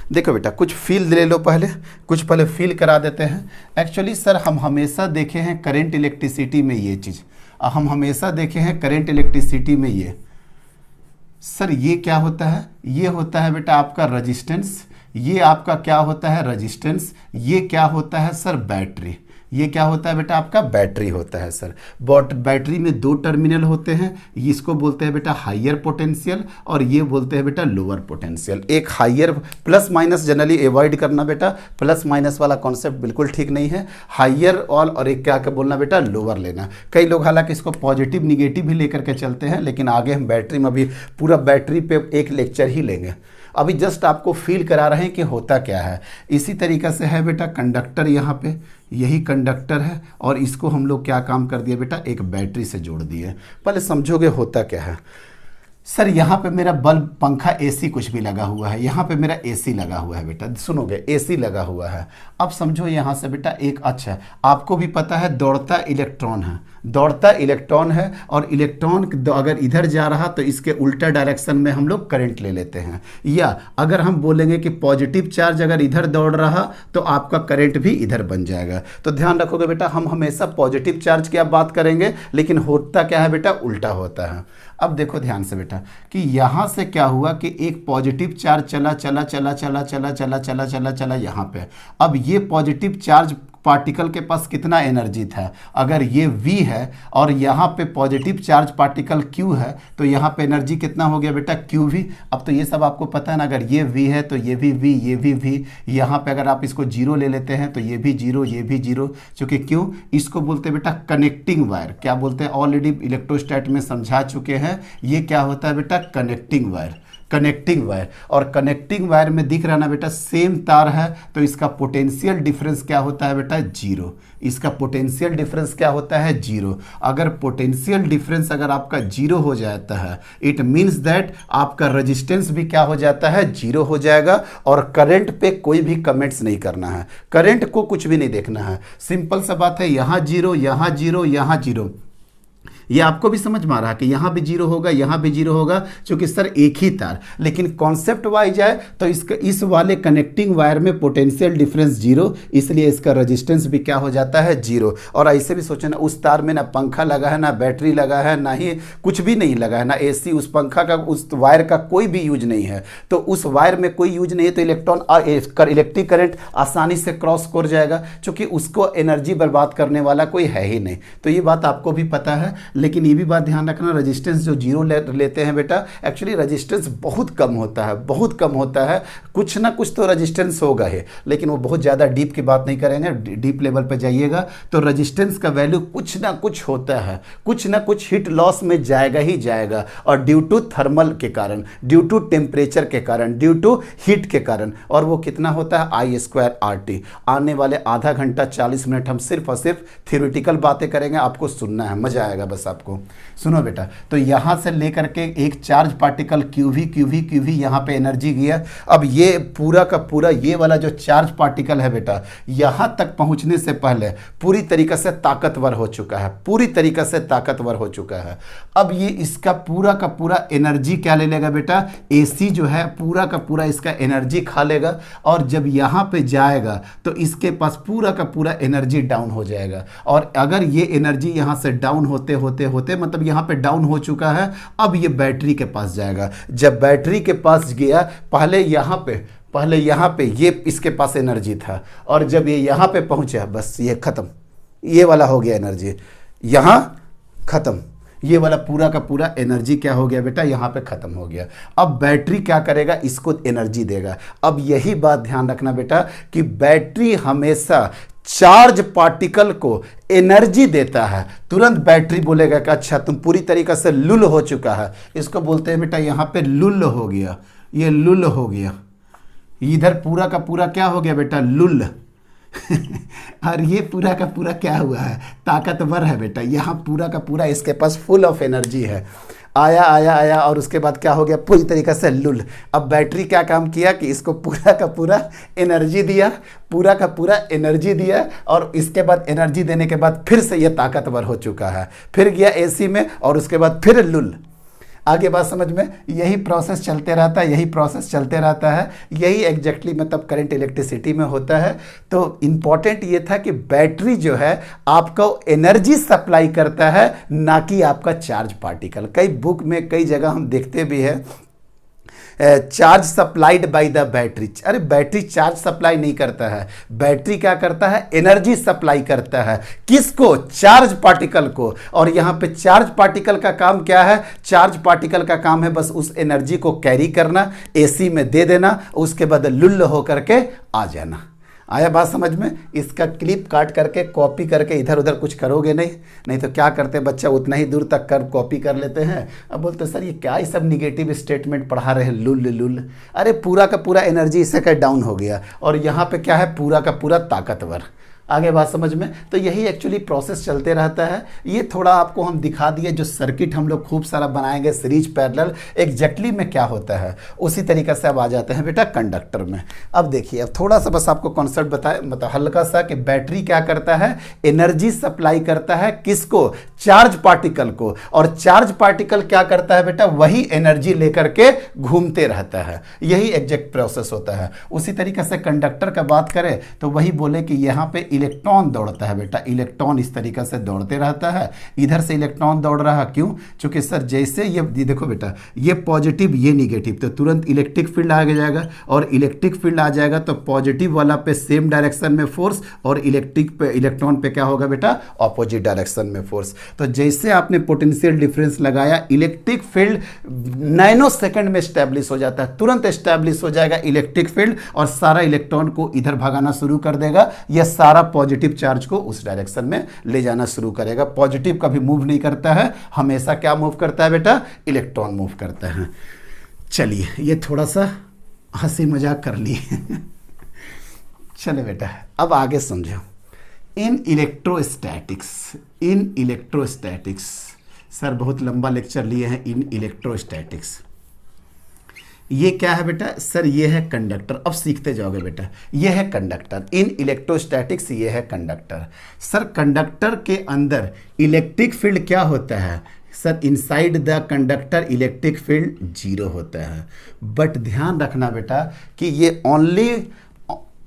देखो बेटा कुछ फील ले लो, पहले फील करा देते हैं। एक्चुअली सर हम हमेशा देखे हैं करंट इलेक्ट्रिसिटी में ये चीज़, हम हमेशा देखे हैं करंट इलेक्ट्रिसिटी में ये, सर ये क्या होता है, ये होता है बेटा आपका रेजिस्टेंस, ये आपका क्या होता है रेजिस्टेंस, ये क्या होता है सर बैटरी, ये क्या होता है बेटा आपका बैटरी होता है सर। बैटरी में 2 टर्मिनल होते हैं, इसको बोलते हैं बेटा हाइयर पोटेंशियल और ये बोलते हैं बेटा लोअर पोटेंशियल। एक higher, plus minus generally avoid करना बेटा, प्लस माइनस वाला कॉन्सेप्ट बिल्कुल ठीक नहीं है। हाइयर और एक क्या बोलना बेटा लोअर लेना। कई लोग हालांकि इसको पॉजिटिव निगेटिव भी लेकर के चलते हैं, लेकिन आगे हम बैटरी में अभी पूरा बैटरी पे एक लेक्चर ही लेंगे। अभी जस्ट आपको फील करा रहे हैं कि होता क्या है। इसी तरीक़े से है बेटा कंडक्टर, यहाँ पे यही कंडक्टर है और इसको हम लोग क्या काम कर दिए बेटा एक बैटरी से जोड़ दिए। पहले समझोगे होता क्या है। सर यहाँ पे मेरा बल्ब, पंखा, एसी कुछ भी लगा हुआ है, यहाँ पे मेरा एसी लगा हुआ है बेटा, सुनोगे एसी लगा हुआ है। अब समझो यहाँ से बेटा एक, अच्छा आपको भी पता है दौड़ता इलेक्ट्रॉन है, दौड़ता इलेक्ट्रॉन है, और इलेक्ट्रॉन अगर इधर जा रहा तो इसके उल्टा डायरेक्शन में हम लोग करंट ले लेते हैं। या अगर हम बोलेंगे कि पॉजिटिव चार्ज अगर इधर दौड़ रहा तो आपका करंट भी इधर बन जाएगा। तो ध्यान रखोगे बेटा, हम हमेशा पॉजिटिव चार्ज की आप बात करेंगे, लेकिन होता क्या है बेटा, उल्टा होता है। अब देखो ध्यान से बेटा कि यहाँ से क्या हुआ कि एक पॉजिटिव चार्ज चला चला चला चला चला चला चला चला चला यहाँ पे। अब ये पॉजिटिव चार्ज पार्टिकल के पास कितना एनर्जी था, अगर ये V है और यहाँ पे पॉजिटिव चार्ज पार्टिकल Q है, तो यहाँ पे एनर्जी कितना हो गया बेटा, QV। अब तो ये सब आपको पता है ना, अगर ये V है तो ये भी V, ये भी V, यहाँ पे अगर आप इसको जीरो ले लेते हैं तो ये भी जीरो, ये भी जीरो, चूँकि क्यों, इसको बोलते हैं बेटा कनेक्टिंग वायर। क्या बोलते हैं, ऑलरेडी इलेक्ट्रोस्टैट में समझा चुके हैं, ये क्या होता है बेटा, कनेक्टिंग वायर, कनेक्टिंग वायर। और कनेक्टिंग वायर में दिख रहा ना बेटा सेम तार है, तो इसका पोटेंशियल डिफरेंस क्या होता है बेटा, जीरो। इसका पोटेंशियल डिफरेंस क्या होता है, जीरो। अगर पोटेंशियल डिफरेंस अगर आपका जीरो हो जाता है, इट मीन्स दैट आपका रेजिस्टेंस भी क्या हो जाता है, जीरो हो जाएगा। और करंट पे कोई भी कमेंट्स नहीं करना है, करंट को कुछ भी नहीं देखना है, सिंपल सा बात है, यहाँ जीरो, यहाँ जीरो, यहाँ जीरो। ये आपको भी समझ में आ रहा है कि यहाँ भी जीरो होगा, यहाँ भी जीरो होगा, क्योंकि सर एक ही तार। लेकिन कॉन्सेप्ट वाइज जाए तो इसका, इस वाले कनेक्टिंग वायर में पोटेंशियल डिफरेंस जीरो, इसलिए इसका रेजिस्टेंस भी क्या हो जाता है, जीरो। और ऐसे भी सोचे ना, उस तार में ना पंखा लगा है, ना बैटरी लगा है, ना ही कुछ भी नहीं लगा है, ना एसी, उस पंखा का, उस वायर का कोई भी यूज नहीं है। तो उस वायर में कोई यूज नहीं है, तो इलेक्ट्रिक करंट आसानी से क्रॉस कर जाएगा, क्योंकि उसको एनर्जी बर्बाद करने वाला कोई है ही नहीं। तो ये बात आपको भी पता है। लेकिन ये भी बात ध्यान रखना, रेजिस्टेंस जो जीरो लेते हैं बेटा, एक्चुअली रेजिस्टेंस बहुत कम होता है, बहुत कम होता है। कुछ ना कुछ तो रेजिस्टेंस होगा ही, लेकिन वो बहुत ज़्यादा डीप की बात नहीं करेंगे। डीप लेवल पे जाइएगा तो रेजिस्टेंस का वैल्यू कुछ ना कुछ होता है, कुछ ना कुछ हीट लॉस में जाएगा ही जाएगा। और ड्यू टू थर्मल के कारण, ड्यू टू टेम्परेचर के कारण, ड्यू टू हीट के कारण। और वो कितना होता है, I²RT। आने वाले आधा घंटा 40 मिनट हम सिर्फ और सिर्फ थियोरेटिकल बातें करेंगे, आपको सुनना है, मजा आएगा बस आपको। सुनो बेटा, तो यहां से लेकर के एक चार्ज पार्टिकल QV यहां पे एनर्जी गया। अब ये पूरा का पूरा ये वाला जो चार्ज पार्टिकल है बेटा, यहां तक पहुंचने से पहले पूरी तरीके से ताकतवर हो चुका है, पूरी तरीके से ताकतवर हो चुका है। अब ये इसका पूरा का पूरा एनर्जी क्या ले लेगा बेटा, AC जो है पूरा का पूरा इसका एनर्जी खा लेगा। और जब यहां पे जाएगा तो इसके पास पूरा का पूरा एनर्जी डाउन हो जाएगा। और अगर ये एनर्जी यहां से डाउन होते होते होते, मतलब यहाँ पे डाउन हो चुका है, अब ये बैटरी के पास जाएगा। जब बैटरी के पास गया, पहले यहाँ पे ये इसके पास एनर्जी था, और जब ये यहाँ पे पहुंचा, बस ये खत्म, ये वाला हो गया एनर्जी, यहाँ खत्म, ये वाला पूरा का पूरा एनर्जी क्या हो गया बेटा, यहाँ पे खत्म हो गया। अब बैटरी क्या करेगा, इसको एनर्जी देगा। अब यही बात ध्यान रखना बेटा कि बैटरी हमेशा चार्ज पार्टिकल को एनर्जी देता है। तुरंत बैटरी बोलेगा कि अच्छा तुम पूरी तरीके से लुल हो चुका है, इसको बोलते हैं बेटा यहाँ पे लुल हो गया, ये लुल हो गया, इधर पूरा का पूरा क्या हो गया बेटा, लुल। और ये पूरा का पूरा क्या हुआ है, ताकतवर है बेटा, यहाँ पूरा का पूरा इसके पास फुल ऑफ एनर्जी है। आया और उसके बाद क्या हो गया, पूरी तरीके से लुल। अब बैटरी क्या काम किया कि इसको पूरा का पूरा एनर्जी दिया, पूरा का पूरा एनर्जी दिया, और इसके बाद एनर्जी देने के बाद फिर से ये ताकतवर हो चुका है, फिर गया AC में, और उसके बाद फिर लुल। आगे बात समझ में, यही प्रोसेस चलते रहता है, यही प्रोसेस चलते रहता है, यही एग्जैक्टली मतलब करंट इलेक्ट्रिसिटी में होता है। तो इम्पॉर्टेंट ये था कि बैटरी जो है आपको एनर्जी सप्लाई करता है, ना कि आपका चार्ज पार्टिकल। कई बुक में कई जगह हम देखते भी हैं charge supplied by the battery. अरे बैटरी चार्ज सप्लाई नहीं करता है, बैटरी क्या करता है, एनर्जी सप्लाई करता है। किसको, चार्ज पार्टिकल को। और यहाँ पे चार्ज पार्टिकल का काम क्या है, चार्ज पार्टिकल का काम है बस उस एनर्जी को कैरी करना, AC में दे देना, उसके बाद लुल्ल होकर के आ जाना। आया बात समझ में। इसका क्लिप काट करके कॉपी करके इधर उधर कुछ करोगे नहीं तो क्या करते बच्चा उतना ही दूर तक कर कॉपी कर लेते हैं। अब बोलते सर ये क्या ही सब निगेटिव स्टेटमेंट पढ़ा रहे हैं, लुल लुल। अरे पूरा का पूरा एनर्जी इससे का डाउन हो गया, और यहाँ पे क्या है, पूरा का पूरा ताकतवर। आगे बात समझ में। तो यही एक्चुअली प्रोसेस चलते रहता है। ये थोड़ा आपको हम दिखा दिए, जो सर्किट हम लोग खूब सारा बनाएंगे सीरीज पैरेलल, एग्जैक्टली में क्या होता है उसी तरीके से अब आ जाते हैं बेटा कंडक्टर में। अब देखिए, अब थोड़ा सा बस आपको कॉन्सेप्ट बताए, मतलब हल्का सा, कि बैटरी क्या करता है, एनर्जी सप्लाई करता है किसको, चार्ज पार्टिकल को, और चार्ज पार्टिकल क्या करता है बेटा, वही एनर्जी लेकर के घूमते रहता है। यही एग्जैक्ट प्रोसेस होता है। उसी तरीके से कंडक्टर का बात करें तो वही बोले कि यहाँ पे इलेक्ट्रॉन दौड़ता है बेटा, इलेक्ट्रॉन इस तरीके से दौड़ते रहता है। इधर से इलेक्ट्रॉन दौड़ रहा है, क्यों, क्योंकि सर जैसे ये देखो बेटा, ये पॉजिटिव ये निगेटिव, तो तुरंत इलेक्ट्रिक फील्ड आ जाएगा, और इलेक्ट्रिक फील्ड आ जाएगा तो पॉजिटिव वाला पे सेम डायरेक्शन में फोर्स, और इलेक्ट्रिक पे इलेक्ट्रॉन पे क्या होगा बेटा, ऑपोजिट डायरेक्शन में फोर्स। तो जैसे आपने पोटेंशियल डिफरेंस लगाया, इलेक्ट्रिक फील्ड नैनो सेकंड में स्टैब्लिश हो जाता है, तुरंत स्टैब्लिश हो जाएगा इलेक्ट्रिक फील्ड, और सारा इलेक्ट्रॉन को इधर भगाना शुरू कर देगा। यह सारा पॉजिटिव चार्ज को उस डायरेक्शन में ले जाना शुरू करेगा। पॉजिटिव कभी मूव नहीं करता है, हमेशा क्या मूव करता है बेटा, इलेक्ट्रॉन मूव करता है। चलिए, ये थोड़ा सा हंसी मजाक कर लिए चले बेटा, अब आगे समझो। इन इलेक्ट्रोस्टैटिक्स, सर बहुत लंबा लेक्चर लिए हैं इन इलेक्ट्रोस्टैटिक्स। ये क्या है बेटा, सर ये है कंडक्टर। अब सीखते जाओगे बेटा, ये है कंडक्टर। इन इलेक्ट्रोस्टैटिक्स ये है कंडक्टर। सर कंडक्टर के अंदर इलेक्ट्रिक फील्ड क्या होता है, sir inside the conductor electric field 0 होता है। बट ध्यान रखना बेटा कि ये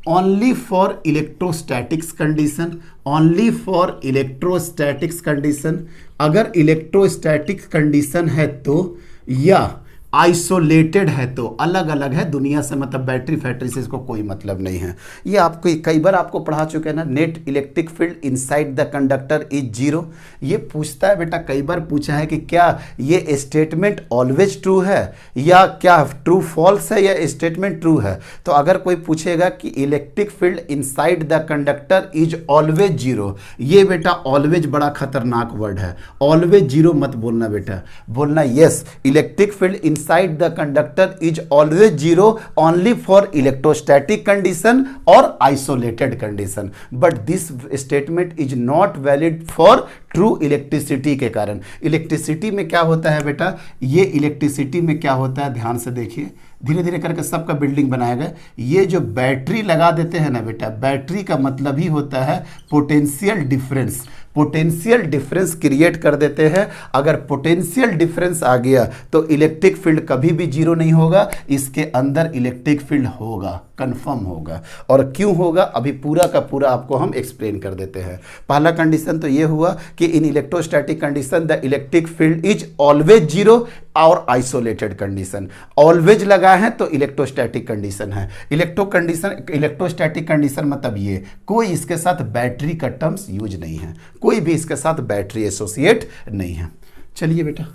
only for electrostatics condition, only for electrostatics condition. अगर इलेक्ट्रोस्टैटिक्स कंडीशन है तो, या आइसोलेटेड है तो, अलग अलग है दुनिया से, मतलब बैटरी फैक्ट्री से इसको कोई मतलब नहीं है। ये आपको कई बार आपको पढ़ा चुके हैं ना, net electric field inside the conductor is 0। ये पूछता है बेटा, कई बार पूछा है कि क्या ये स्टेटमेंट ऑलवेज ट्रू है, या क्या ट्रू फॉल्स है, या स्टेटमेंट ट्रू है। तो अगर कोई पूछेगा कि electric field inside the conductor is always 0, ये बेटा ऑलवेज बड़ा खतरनाक वर्ड है। ऑलवेज 0 मत बोलना बेटा, बोलना yes electric field inside the conductor is always 0 only for electrostatic condition or isolated condition, but this statement is not valid for true electricity के कारण। इलेक्ट्रिसिटी में क्या होता है बेटा, ये इलेक्ट्रिसिटी में क्या होता है, ध्यान से देखिए, धीरे धीरे करके सबका बिल्डिंग बनाएगा। ये जो बैटरी लगा देते हैं ना बेटा, बैटरी का मतलब ही होता है potential difference. Potential difference create कर देते हैं। अगर पोटेंशियल डिफरेंस आ गया तो इलेक्ट्रिक फील्ड कभी भी 0 नहीं होगा, इसके अंदर इलेक्ट्रिक फील्ड होगा, कंफर्म होगा। और क्यों होगा, अभी पूरा का पूरा आपको हम एक्सप्लेन कर देते हैं। पहला कंडीशन तो ये हुआ कि इन electrostatic condition the electric field is always 0 और आइसोलेटेड कंडीशन। ऑलवेज लगा है तो इलेक्ट्रोस्टैटिक कंडीशन है। इलेक्ट्रोस्टैटिक कंडीशन मतलब ये, कोई इसके साथ बैटरी का टर्म्स यूज नहीं है, कोई भी इसके साथ बैटरी एसोसिएट नहीं है। चलिए बेटा,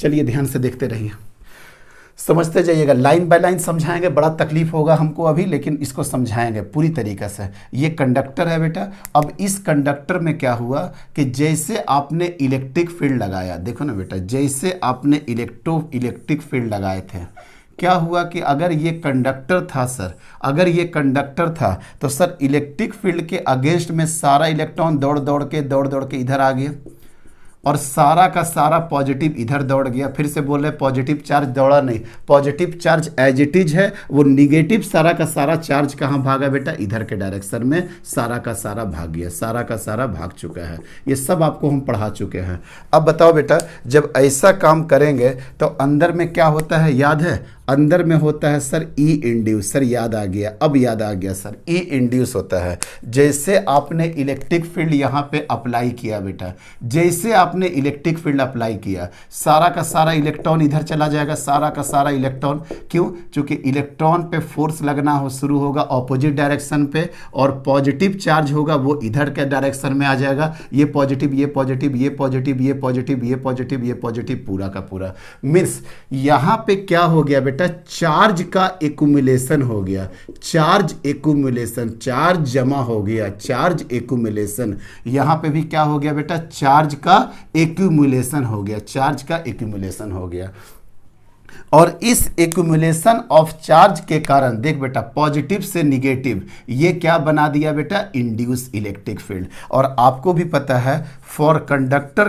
चलिए ध्यान से देखते रहिए, समझते जाइएगा, लाइन बाय लाइन समझाएंगे। बड़ा तकलीफ होगा हमको अभी, लेकिन इसको समझाएंगे पूरी तरीके से। ये कंडक्टर है बेटा। अब इस कंडक्टर में क्या हुआ कि जैसे आपने इलेक्ट्रिक फील्ड लगाया, देखो ना बेटा, जैसे आपने इलेक्ट्रिक फील्ड लगाए थे, क्या हुआ कि अगर ये कंडक्टर था सर, अगर ये कंडक्टर था तो सर इलेक्ट्रिक फील्ड के अगेंस्ट में सारा इलेक्ट्रॉन दौड़ दौड़ के इधर आ गया, और सारा का सारा पॉजिटिव इधर दौड़ गया। फिर से बोल रहे पॉजिटिव चार्ज दौड़ा नहीं, positive charge as it is है, वो निगेटिव सारा का सारा चार्ज कहाँ भागा बेटा, इधर के डायरेक्शन में सारा का सारा भाग गया, सारा का सारा भाग चुका है। ये सब आपको हम पढ़ा चुके हैं। अब बताओ बेटा, जब ऐसा काम करेंगे तो अंदर में क्या होता है, याद है, अंदर में होता है सर ई इंड्यूस। सर याद आ गया, अब याद आ गया सर, ई इंड्यूस होता है। जैसे आपने इलेक्ट्रिक फील्ड यहाँ पे अप्लाई किया बेटा, जैसे आपने इलेक्ट्रिक फील्ड अप्लाई किया, सारा का सारा इलेक्ट्रॉन इधर चला जाएगा, सारा का सारा इलेक्ट्रॉन। क्यों, क्योंकि इलेक्ट्रॉन पे फोर्स लगना हो शुरू होगा ऑपोजिट डायरेक्शन पे, और पॉजिटिव चार्ज होगा वो इधर के डायरेक्शन में आ जाएगा। ये पॉजिटिव, ये पॉजिटिव, ये पॉजिटिव, ये पॉजिटिव, ये पॉजिटिव, ये पॉजिटिव, पूरा का पूरा। मीन्स यहाँ पे क्या हो गया बेटा, चार्ज का एक्यूमुलेशन हो गया, चार्ज एक्यूमुलेशन, चार्ज जमा हो गया, चार्ज एक्यूमुलेशन। यहां पे भी क्या हो गया बेटा, चार्ज का एक्यूमुलेशन हो गया, चार्ज का एक्यूमुलेशन हो गया। और इस एक्यूमुलेशन ऑफ चार्ज के कारण देख बेटा पॉजिटिव से निगेटिव ये क्या बना दिया बेटा, इंड्यूस इलेक्ट्रिक फील्ड। और आपको भी पता है फॉर कंडक्टर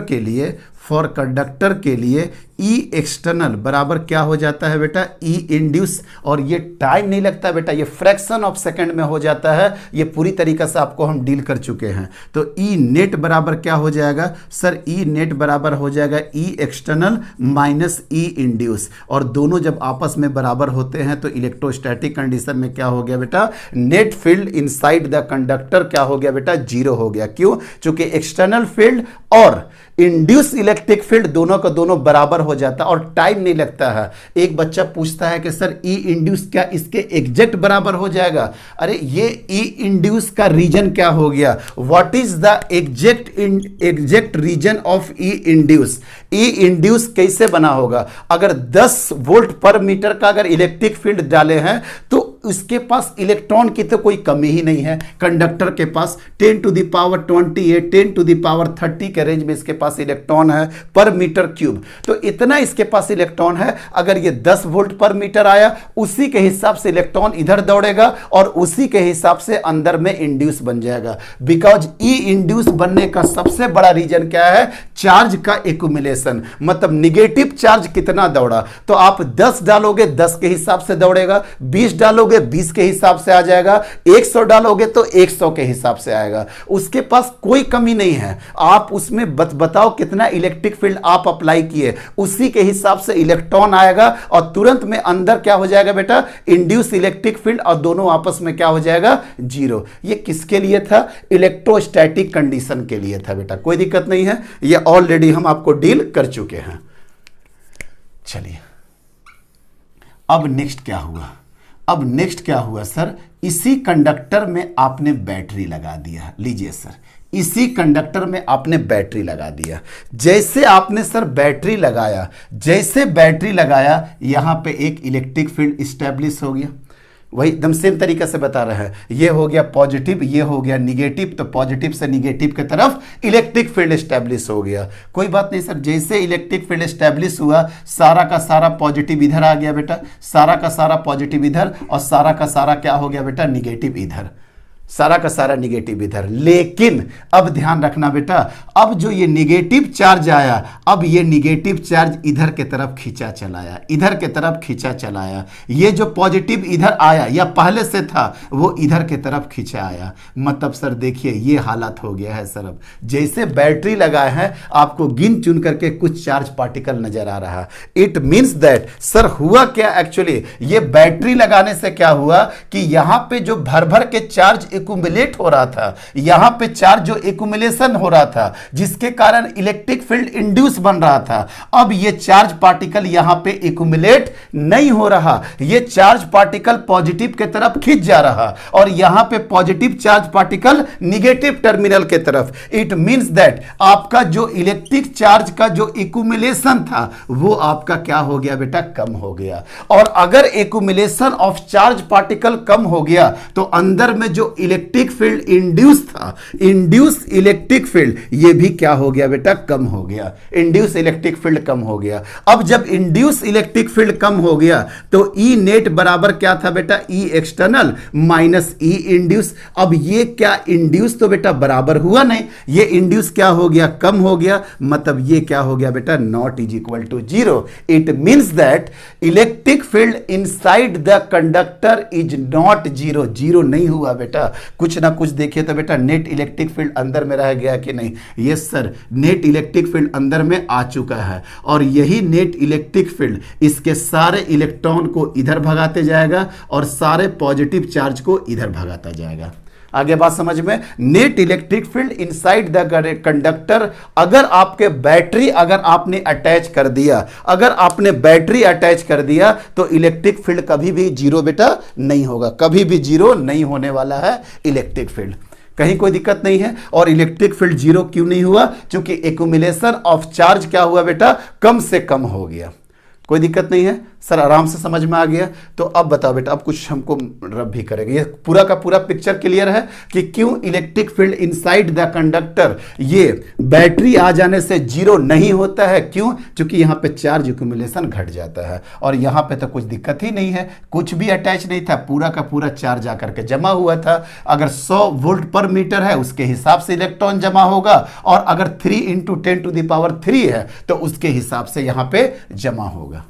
के लिए ई एक्सटर्नल बराबर क्या हो जाता है बेटा, ई इंड्यूस। और ये टाइम नहीं लगता बेटा, ये फ्रैक्शन ऑफ सेकंड में हो जाता है। ये पूरी तरीके से आपको हम डील कर चुके हैं। तो ई नेट बराबर क्या हो जाएगा सर, ई नेट बराबर हो जाएगा ई एक्सटर्नल माइनस ई इंड्यूस। और दोनों जब आपस में बराबर होते हैं तो इलेक्ट्रोस्टैटिक कंडीशन में क्या हो गया बेटा, net field inside the conductor क्या हो गया बेटा, जीरो हो गया। क्यों? चूंकि एक्सटर्नल फील्ड और इंड्यूस इलेक्ट्रिक फील्ड दोनों का दोनों बराबर हो जाता है और टाइम नहीं लगता है। एक बच्चा पूछता है कि सर ई इंड्यूस क्या इसके एग्जैक्ट बराबर हो जाएगा? अरे ये ई इंड्यूस का रीजन क्या हो गया, what is the exact reason of E induce? E induce कैसे बना होगा? अगर 10 वोल्ट पर मीटर का अगर इलेक्ट्रिक फील्ड डाले हैं तो उसके पास इलेक्ट्रॉन की तो कोई कमी ही नहीं है। कंडक्टर के पास 10 to the power 28 10 to the power 30 के रेंज में इसके पास इलेक्ट्रॉन है पर मीटर क्यूब। तो इतना इसके पास इलेक्ट्रॉन है। अगर ये 10 वोल्ट पर मीटर आया उसी के हिसाब से इलेक्ट्रॉन इधर दौड़ेगा और उसी के हिसाब से अंदर में इंड्यूस बन जाएगा। बिकॉज ई इंड्यूस बनने का सबसे बड़ा रीजन क्या है, चार्ज का एक्यूमुलेशन। मतलब निगेटिव चार्ज कितना दौड़ा, तो आप 10 डालोगे 10 के हिसाब से दौड़ेगा, 20 डालोगे 20 के हिसाब से आ जाएगा, 100 डालोगे तो 100 के हिसाब से आएगा। उसके पास कोई कमी नहीं है। आप उसमें बताओ कितना इलेक्ट्रिक फील्ड आप अप्लाई किए, उसी के हिसाब से इलेक्ट्रॉन आएगा और तुरंत में अंदर क्या हो जाएगा बेटा, इंड्यूस इलेक्ट्रिक फील्ड, और दोनों आपस में क्या हो जाएगा, जीरो। ये किसके लिए था, इलेक्ट्रोस्टैटिक कंडीशन के लिए था बेटा। कोई दिक्कत नहीं है, ये ऑलरेडी हम आपको डील कर चुके हैं। चलिए अब नेक्स्ट क्या हुआ, अब नेक्स्ट क्या हुआ सर, इसी कंडक्टर में आपने बैटरी लगा दिया। लीजिए सर, इसी कंडक्टर में आपने बैटरी लगा दिया। जैसे आपने सर बैटरी लगाया, जैसे बैटरी लगाया यहां पे एक इलेक्ट्रिक फील्ड स्टैब्लिश हो गया। वही एकदम सेम तरीके से बता रहे हैं, ये हो गया पॉजिटिव, ये हो गया निगेटिव, तो पॉजिटिव से निगेटिव की तरफ इलेक्ट्रिक फील्ड एस्टैब्लिश हो गया। कोई बात नहीं सर, जैसे इलेक्ट्रिक फील्ड एस्टैब्लिश हुआ सारा का सारा पॉजिटिव इधर आ गया बेटा, सारा का सारा पॉजिटिव इधर और सारा का सारा क्या हो गया बेटा, निगेटिव इधर, सारा का सारा निगेटिव इधर। लेकिन अब ध्यान रखना बेटा, अब जो ये निगेटिव चार्ज आया, अब ये निगेटिव चार्ज इधर के तरफ खींचा चलाया, इधर के तरफ खींचा चलाया। ये जो पॉजिटिव इधर आया या पहले से था वो इधर के तरफ खींचा आया। मतलब सर देखिए ये हालत हो गया है सर। अब जैसे बैटरी लगाए हैं आपको गिन चुन करके कुछ चार्ज पार्टिकल नजर आ रहा। इट मीन्स दैट सर हुआ क्या, एक्चुअली ये बैटरी लगाने से क्या हुआ कि यहां पे जो भर भर के चार्ज एक्यूमुलेट हो रहा था, यहां पे चार्ज जो एक्यूमुलेशन हो रहा था जिसके कारण इलेक्ट्रिक फील्ड इंड्यूस बन रहा था, अब ये चार्ज पार्टिकल यहां पे एक्यूमुलेट नहीं हो रहा, ये चार्ज पार्टिकल पॉजिटिव के तरफ खींच जा रहा और यहां पे positive charge particle negative terminal के तरफ। इट मींस दैट आपका जो इलेक्ट्रिक चार्ज का जो एक्यूमुलेशन था वो आपका क्या हो गया बेटा, कम हो गया। और अगर एक्यूमुलेशन ऑफ चार्ज पार्टिकल कम हो गया तो अंदर में जो इलेक्ट्रिक फील्ड इंड्यूस था, इंड्यूस इलेक्ट्रिक फील्ड ये भी क्या हो गया बेटा, कम हो गया। इंड्यूस इलेक्ट्रिक फील्ड कम हो गया। अब जब इंड्यूस इलेक्ट्रिक फील्ड कम हो गया तो ई नेट बराबर क्या था बेटा, ई एक्सटर्नल माइनस ई इंड्यूस। अब ये क्या इंड्यूस तो बेटा बराबर हुआ नहीं, ये इंड्यूस क्या हो गया, कम हो गया। मतलब ये क्या हो गया बेटा, not is equal to zero. It means that electric field inside the conductor is not zero. Zero नहीं हुआ बेटा, कुछ ना कुछ देखिए तो बेटा नेट इलेक्ट्रिक फील्ड अंदर में रह गया कि नहीं। Yes sir, net electric field अंदर में आ चुका है और यही नेट इलेक्ट्रिक फील्ड इसके सारे इलेक्ट्रॉन को इधर भगाते जाएगा और सारे पॉजिटिव चार्ज को इधर भगाता जाएगा। आगे बात समझ में। Net electric field inside the conductor, अगर आपके बैटरी अगर आपने अटैच कर दिया, अगर आपने बैटरी अटैच कर दिया तो इलेक्ट्रिक फील्ड कभी भी जीरो बेटा नहीं होगा, कभी भी जीरो नहीं होने वाला है इलेक्ट्रिक फील्ड। कहीं कोई दिक्कत नहीं है। और इलेक्ट्रिक फील्ड जीरो क्यों नहीं हुआ, क्योंकि एक्यूमुलेशन ऑफ चार्ज क्या हुआ बेटा, कम से कम हो गया। कोई दिक्कत नहीं है सर, आराम से समझ में आ गया। तो अब बताओ बेटा, अब कुछ हमको रब भी करेंगे। ये पूरा का पूरा पिक्चर क्लियर है कि क्यों electric field inside the conductor ये बैटरी आ जाने से जीरो नहीं होता है। क्यों? क्योंकि यहाँ पे चार्ज एक्यूमुलेशन घट जाता है और यहाँ पे तो कुछ दिक्कत ही नहीं है, कुछ भी अटैच नहीं था, पूरा का पूरा चार्ज आकर के जमा हुआ था। अगर 100 वोल्ट पर मीटर है उसके हिसाब से इलेक्ट्रॉन जमा होगा, और अगर 3 × 10⁻³ है तो उसके हिसाब से यहाँ पे जमा होगा।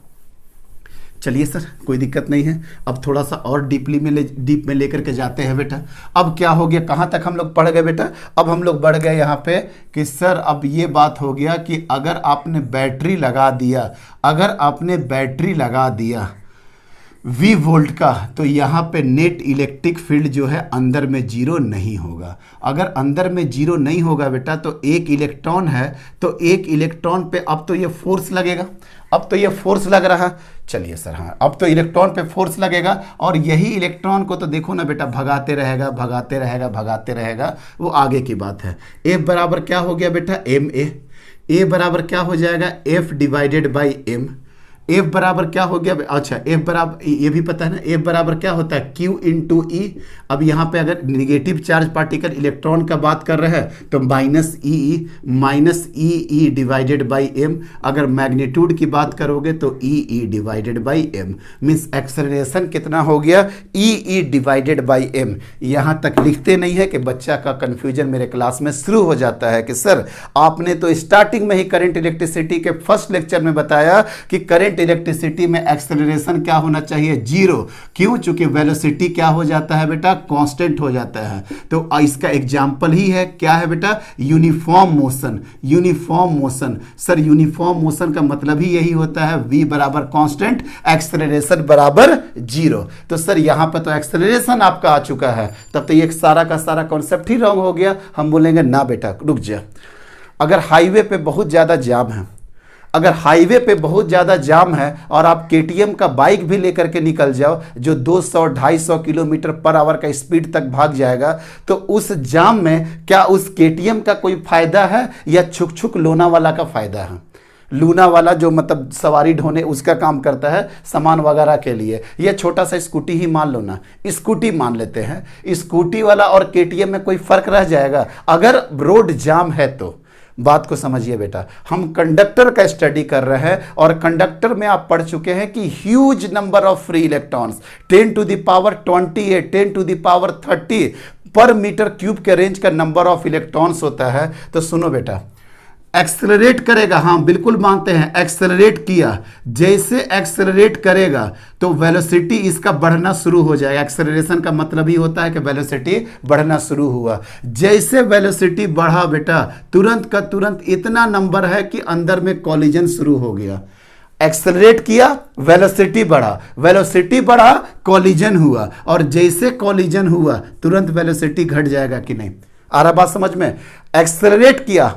चलिए सर, कोई दिक्कत नहीं है। अब थोड़ा सा और डीप में लेकर के जाते हैं बेटा। अब क्या हो गया, कहाँ तक हम लोग पढ़ गए बेटा? अब हम लोग बढ़ गए यहाँ पे कि सर अब ये बात हो गया कि अगर आपने बैटरी लगा दिया, अगर आपने बैटरी लगा दिया V वोल्ट का, तो यहाँ पे नेट इलेक्ट्रिक फील्ड जो है अंदर में जीरो नहीं होगा। अगर अंदर में जीरो नहीं होगा बेटा तो एक इलेक्ट्रॉन है, तो एक इलेक्ट्रॉन पे अब तो ये फोर्स लगेगा, अब तो ये फोर्स लग रहा। चलिए सर, हाँ अब तो इलेक्ट्रॉन पे फोर्स लगेगा और यही इलेक्ट्रॉन को तो देखो ना बेटा भगाते रहेगा, भगाते रहेगा, भगाते रहेगा, वो आगे की बात है। F बराबर क्या हो गया बेटा? MA। A बराबर क्या हो जाएगा? F/M। F बराबर क्या हो गया? अच्छा, F बराबर ये भी पता है ना, F बराबर क्या होता है? Q × E। अब यहाँ पे अगर निगेटिव चार्ज पार्टिकल इलेक्ट्रॉन का बात कर रहे हैं तो -EE/M। अगर मैग्नीट्यूड की बात करोगे तो EE/M। मीन्स एक्सेलरेशन कितना हो गया? EE/M। यहाँ तक लिखते नहीं है कि बच्चा का कन्फ्यूजन मेरे क्लास में शुरू हो जाता है कि सर आपने तो स्टार्टिंग में ही करंट इलेक्ट्रिसिटी के फर्स्ट लेक्चर में बताया कि करंट इलेक्ट्रिसिटी में एक्सेलरेशन क्या होना चाहिए? जीरो। क्यों? चूंकि वेलोसिटी क्या हो जाता है बेटा? कांस्टेंट हो जाता है। तो इसका एग्जांपल ही है, क्या है बेटा? Uniform motion. Uniform motion, sir uniform motion का मतलब ही यही होता है, v बराबर कांस्टेंट, एक्सेलरेशन बराबर जीरो। तो सर यहाँ पर तो एक्सेलरेशन आपका आ चुका है, तब तो ये सारा का सारा कॉन्सेप्ट ही रॉन्ग हो गया। हम बोलेंगे ना बेटा रुक जा, अगर हाईवे पे बहुत ज़्यादा जाम है, अगर हाईवे पे बहुत ज़्यादा जाम है और आप KTM का बाइक भी लेकर के निकल जाओ जो 200-250 किलोमीटर पर आवर का स्पीड तक भाग जाएगा, तो उस जाम में क्या उस KTM का कोई फायदा है या छुक छुक लोना वाला का फायदा है? लूना वाला जो मतलब सवारी ढोने उसका काम करता है सामान वगैरह के लिए। ये छोटा सा स्कूटी ही मान लो ना, स्कूटी मान लेते हैं, स्कूटी वाला और KTM में कोई फर्क रह जाएगा अगर रोड जाम है तो? बात को समझिए बेटा, हम कंडक्टर का स्टडी कर रहे हैं और कंडक्टर में आप पढ़ चुके हैं कि huge number of free electrons 10⁻28 10⁻30 पर मीटर क्यूब के रेंज का नंबर ऑफ इलेक्ट्रॉन्स होता है। तो सुनो बेटा, एक्सेलरेट करेगा, हाँ बिल्कुल मानते हैं, एक्सेलरेट किया, जैसे एक्सेलरेट करेगा तो वेलोसिटी इसका बढ़ना शुरू हो जाएगा। एक्सेलरेशन का मतलब ही होता है कि वेलोसिटी बढ़ना शुरू हुआ। जैसे वेलोसिटी बढ़ा बेटा, तुरंत का तुरंत इतना नंबर है कि अंदर में कॉलिजन शुरू हो गया। एक्सेलरेट किया, वेलोसिटी बढ़ा, वेलोसिटी बढ़ा, कॉलिजन हुआ, और जैसे कॉलिजन हुआ तुरंत वेलोसिटी घट जाएगा कि नहीं? आ रहा बात समझ में? एक्सेलरेट किया,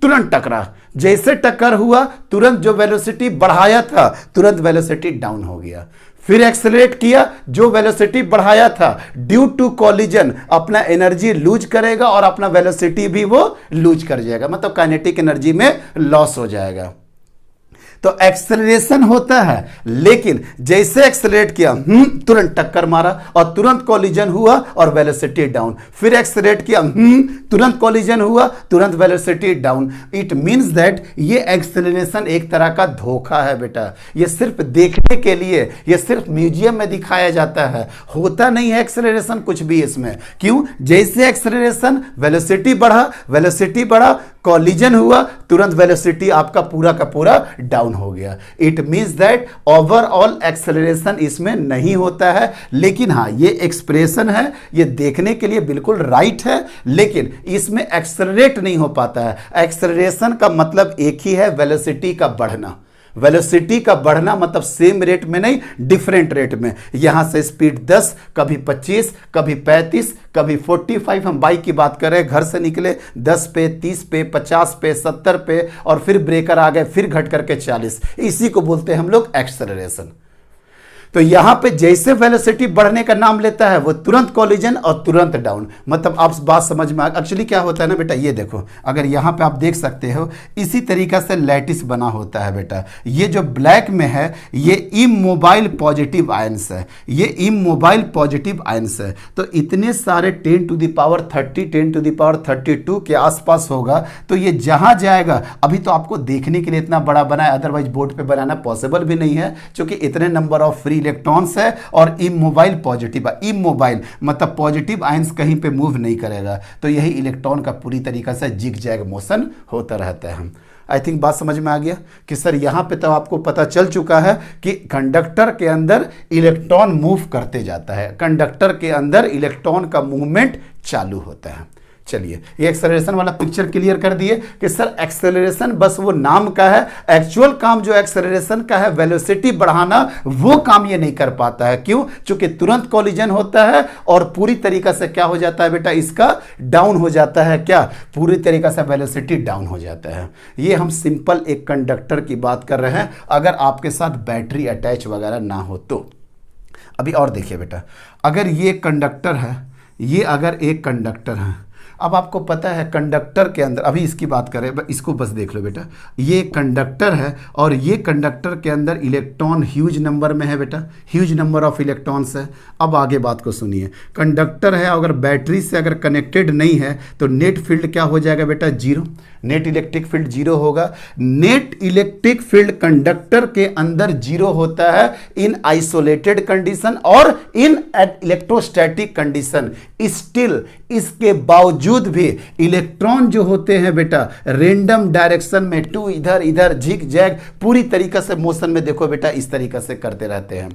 तुरंत टकरा, जैसे टक्कर हुआ तुरंत जो वेलोसिटी बढ़ाया था तुरंत वेलोसिटी डाउन हो गया। फिर एक्सेलरेट किया, जो वेलोसिटी बढ़ाया था ड्यू टू कॉलिजन अपना एनर्जी लूज करेगा और अपना वेलोसिटी भी वो लूज कर जाएगा, मतलब काइनेटिक एनर्जी में लॉस हो जाएगा। तो एक्सेलरेशन होता है, लेकिन जैसे एक्सेलरेट किया तुरंत टक्कर मारा और तुरंत कॉलिजन हुआ और वेलोसिटी डाउन। फिर एक्सेलरेट किया, तुरंत कॉलिजन हुआ, तुरंत velocity down. It means that ये एक्सेलरेशन एक तरह का धोखा है बेटा। ये सिर्फ देखने के लिए, ये सिर्फ म्यूजियम में दिखाया जाता है, होता नहीं है एक्सेलरेशन कुछ भी इसमें। क्यों? जैसे एक्सेलरेशन, वेलोसिटी बढ़ा, कॉलिजन हुआ, तुरंत वेलोसिटी आपका पूरा का पूरा डाउन हो गया। It means that overall acceleration इसमें नहीं होता है। लेकिन हाँ, ये एक्सप्रेशन है, ये देखने के लिए बिल्कुल राइट है, लेकिन इसमें एक्सेलरेट नहीं हो पाता है। एक्सेलरेशन का मतलब एक ही है, वेलोसिटी का बढ़ना। वेलोसिटी का बढ़ना मतलब सेम रेट में नहीं, डिफरेंट रेट में। यहां से स्पीड 10, कभी 25, कभी 35, कभी 45। हम बाइक की बात करें, घर से निकले 10 पे, 30 पे, 50 पे, 70 पे, और फिर ब्रेकर आ गए, फिर घट करके 40। इसी को बोलते हैं हम लोग एक्सेलरेशन। तो यहां पे जैसे वेलोसिटी बढ़ने का नाम लेता है वो तुरंत कोलिजन और तुरंत डाउन। मतलब आप बात समझ में एक्चुअली क्या होता है ना बेटा, ये देखो अगर यहां पे आप देख सकते हो इसी तरीका से लैटिस बना होता है बेटा। ये जो ब्लैक में है ये इमोबाइल पॉजिटिव आयंस है, ये इमोबाइल पॉजिटिव आयंस है। तो इतने सारे 10 to the power 30 10 to the power 32 के आसपास होगा। तो ये जहां जाएगा, अभी तो आपको देखने के लिए इतना बड़ा बना है, अदरवाइज बोर्ड पे बनाना पॉसिबल भी नहीं है क्योंकि इतने नंबर ऑफ फ्री इलेक्ट्रॉन्स है और इमोबाइल पॉजिटिव है। इमोबाइल मतलब पॉजिटिव आयंस कहीं पे मूव नहीं करेगा। तो यही इलेक्ट्रॉन का पूरी तरीका से जिग जैग मोशन होता रहता है। आई थिंक बात समझ में आ गया कि सर यहां पे तो आपको पता चल चुका है कि कंडक्टर के अंदर इलेक्ट्रॉन मूव करते जाता है, कंडक्टर के अंदर इलेक्ट्रॉन का मूवमेंट चालू होता है। चलिए ये एक्सेलरेशन वाला पिक्चर क्लियर कर दिए कि सर एक्सेलरेशन बस वो नाम का है, एक्चुअल काम जो एक्सेलरेशन का है वेलोसिटी बढ़ाना, वो काम ये नहीं कर पाता है। क्यों? क्योंकि तुरंत कोलिजन होता है और पूरी तरीका से क्या हो जाता है बेटा, इसका डाउन हो जाता है। क्या? पूरी तरीका से वेलोसिटी डाउन हो जाता है। ये हम सिंपल एक कंडक्टर की बात कर रहे हैं, अगर आपके साथ बैटरी अटैच वगैरह ना हो तो। अभी और देखिए बेटा, अगर ये कंडक्टर है, ये अगर एक कंडक्टर है, अब आपको पता है कंडक्टर के अंदर, अभी इसकी बात करें, इसको बस देख लो बेटा, ये कंडक्टर है और ये कंडक्टर के अंदर इलेक्ट्रॉन ह्यूज नंबर में है बेटा, ह्यूज नंबर ऑफ इलेक्ट्रॉन्स है। अब आगे बात को सुनिए, कंडक्टर है, अगर बैटरी से अगर कनेक्टेड नहीं है तो नेट फील्ड क्या हो जाएगा बेटा, zero. Net electric field zero होगा। नेट इलेक्ट्रिक फील्ड कंडक्टर के अंदर जीरो होता है इन आइसोलेटेड कंडीशन और इन इलेक्ट्रोस्टैटिक कंडीशन। स्टिल इसके बावजूद भी इलेक्ट्रॉन जो होते हैं बेटा रेंडम डायरेक्शन में टू इधर इधर झिग जैग पूरी तरीका से मोशन में देखो बेटा इस तरीका से करते रहते हैं।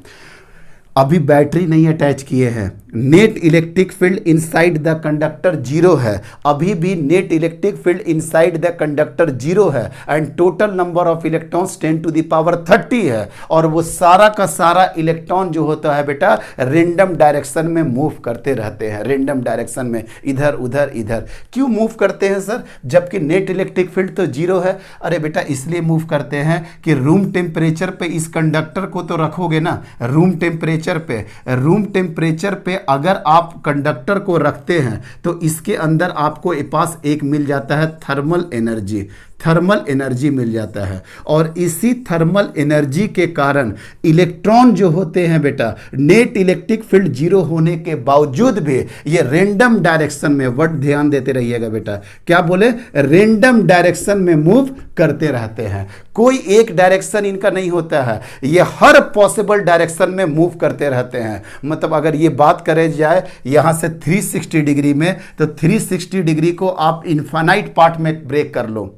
अभी बैटरी नहीं अटैच किए हैं, net electric field inside the conductor zero है, अभी भी net electric field inside the conductor zero है and total number of electrons 10 to the power 30 है। और वो सारा का सारा इलेक्ट्रॉन जो होता है बेटा रेंडम डायरेक्शन में मूव करते रहते हैं, रेंडम डायरेक्शन में इधर उधर इधर। क्यों मूव करते हैं सर, जबकि नेट इलेक्ट्रिक फील्ड तो जीरो है? अरे बेटा इसलिए मूव करते हैं कि रूम टेम्परेचर पे इस कंडक्टर को तो रखोगे ना, रूम टेम्परेचर पे अगर आप कंडक्टर को रखते हैं तो इसके अंदर आपको पास एक मिल जाता है थर्मल एनर्जी, थर्मल एनर्जी मिल जाता है। और इसी थर्मल एनर्जी के कारण इलेक्ट्रॉन जो होते हैं बेटा नेट इलेक्ट्रिक फील्ड जीरो होने के बावजूद भी ये रेंडम डायरेक्शन में, वर्ड ध्यान देते रहिएगा बेटा, क्या बोले, रेंडम डायरेक्शन में मूव करते रहते हैं। कोई एक डायरेक्शन इनका नहीं होता है, ये हर पॉसिबल डायरेक्शन में मूव करते रहते हैं। मतलब अगर ये बात करें जाए यहां से 360 डिग्री में, तो 360 डिग्री को आप इनफाइनाइट पार्ट में ब्रेक कर लो,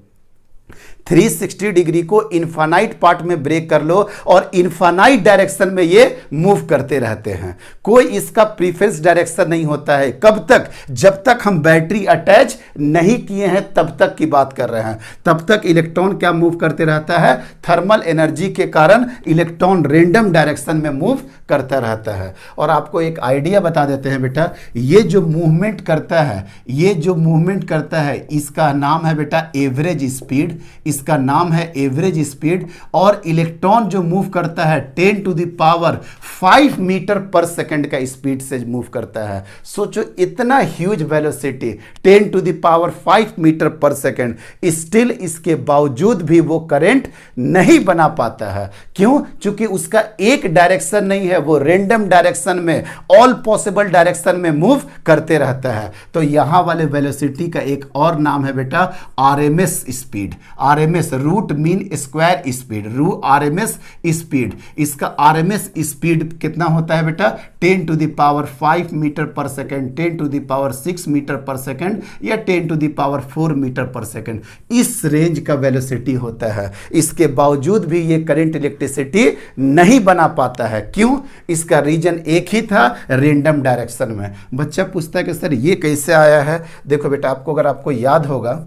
360 डिग्री को इनफाइनाइट पार्ट में ब्रेक कर लो और इनफाइनाइट डायरेक्शन में ये मूव करते रहते हैं। कोई इसका प्रीफेरेंस डायरेक्शन नहीं होता है। कब तक? जब तक हम बैटरी अटैच नहीं किए हैं तब तक की बात कर रहे हैं। तब तक इलेक्ट्रॉन क्या मूव करते रहता है, थर्मल एनर्जी के कारण इलेक्ट्रॉन रेंडम डायरेक्शन में मूव करता रहता है। और आपको एक आइडिया बता देते हैं बेटा, ये जो मूवमेंट करता है, ये जो मूवमेंट करता है इसका नाम है बेटा एवरेज स्पीड, इसका नाम है एवरेज स्पीड। और इलेक्ट्रॉन जो मूव करता है 10 to the power 5 metre per second का स्पीड से मूव करता है। सोचो इतना huge velocity 10 to the power 5 metre per second, still इसके बावजूद भी वो करंट नहीं बना पाता है। क्यों? क्योंकि उसका एक डायरेक्शन नहीं है, वो रेंडम डायरेक्शन में, ऑल पॉसिबल डायरेक्शन में मूव करते रहता है। तो यहां वाले वेलोसिटी का एक और नाम है बेटा RMS speed, RMS root mean square speed, RMS speed. इसका आरएमएस स्पीड कितना होता है बेटा, 10 to the power 5 metre per second, 10 to the power 6 metre per second या 10 to the power 4 metre per second. इस रेंज का वेलोसिटी होता है। इसके बावजूद भी ये करंट इलेक्ट्रिसिटी नहीं बना पाता है। क्यों? इसका रीजन एक ही था, रेंडम डायरेक्शन में। बच्चा पूछता है कि सर ये कैसे आया है? देखो बेटा, आपको अगर आपको याद होगा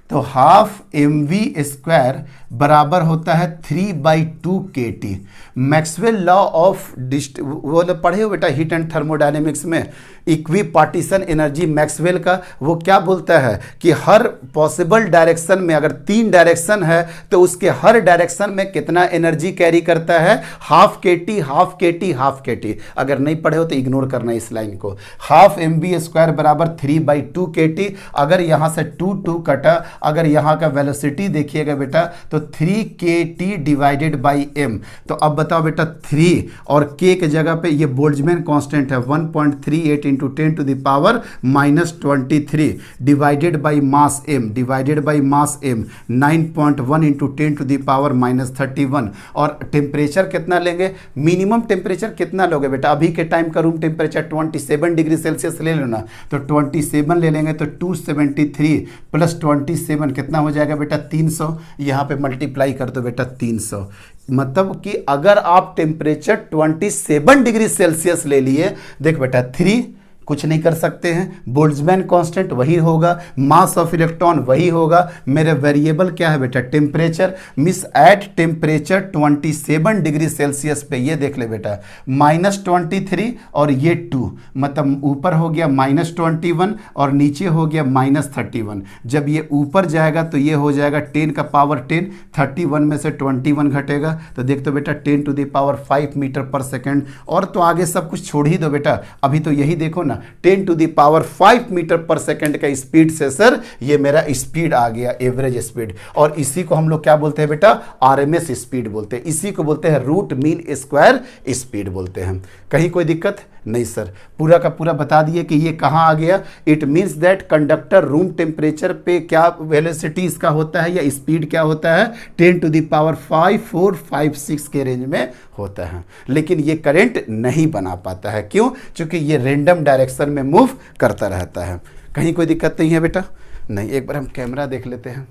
तो हाफ mv² बराबर होता है 3/2 kT। मैक्सवेल लॉ ऑफ वो पढ़े हो बेटा हीट एंड थर्मोडायनेमिक्स में, इक्वी पार्टीशन एनर्जी मैक्सवेल का, वो क्या बोलता है कि हर पॉसिबल डायरेक्शन में अगर 3 डायरेक्शन है तो उसके हर डायरेक्शन में कितना एनर्जी कैरी करता है, half kT half kT half kT। अगर नहीं पढ़े हो तो इग्नोर करना इस लाइन को। हाफ mv² बराबर 3/2 kT। अगर यहां से 2 कटा, अगर यहां का वेलोसिटी देखिएगा बेटा तो 3 kT डिवाइडेड बाई m। तो अब बताओ बेटा 3 और k के जगह पे ये बोल्ट्जमैन कांस्टेंट है 1.38 into 10 to the power -23 divided by mass m, divided by mass m 9.1 into 10 to the power -31। और टेम्परेचर कितना लेंगे, मिनिमम टेम्परेचर कितना लोगे बेटा, अभी के टाइम का रूम टेम्परेचर 27 डिग्री सेल्सियस ले लेना, तो 27 ले लेंगे तो 273 प्लस 27 कितना हो जाएगा बेटा 300। यहाँ पे मल्टीप्लाई कर दो बेटा 300। मतलब कि अगर आप टेम्परेचर 27 डिग्री सेल्सियस ले लिए, देख बेटा 3 कुछ नहीं कर सकते हैं, बोल्ट्जमैन कांस्टेंट वही होगा, मास ऑफ इलेक्ट्रॉन वही होगा, मेरे वेरिएबल क्या है बेटा temperature. Miss at temperature 27 degree Celsius पे ये देख ले बेटा -23 और ये 2, मतलब ऊपर हो गया -21 और नीचे हो गया -31। जब ये ऊपर जाएगा तो ये हो जाएगा 10 का पावर 10, 31 में से 21 घटेगा तो देख तो बेटा 10 टू द पावर 5 मीटर पर सेकेंड। और तो आगे सब कुछ छोड़ ही दो बेटा, अभी तो यही देखो ना 10 to the power 5 metre per second का स्पीड से सर ये मेरा स्पीड आ गया, एवरेज स्पीड। और इसी को हम लोग क्या बोलते हैं बेटा, आरएमएस स्पीड बोलते हैं, इसी को बोलते हैं रूट मीन स्क्वायर स्पीड बोलते हैं। कहीं कोई दिक्कत नहीं सर, पूरा का पूरा बता दिए कि ये कहाँ आ गया। It means that conductor room temperature पे क्या वेलोसिटी इसका होता है या स्पीड क्या होता है 10 टू द पावर 5, 4, 5, 6 के रेंज में होता है। लेकिन ये करंट नहीं बना पाता है, क्यों? क्योंकि ये रेंडम डायरेक्शन में मूव करता रहता है। कहीं कोई दिक्कत नहीं है बेटा? नहीं। एक बार हम कैमरा देख लेते हैं।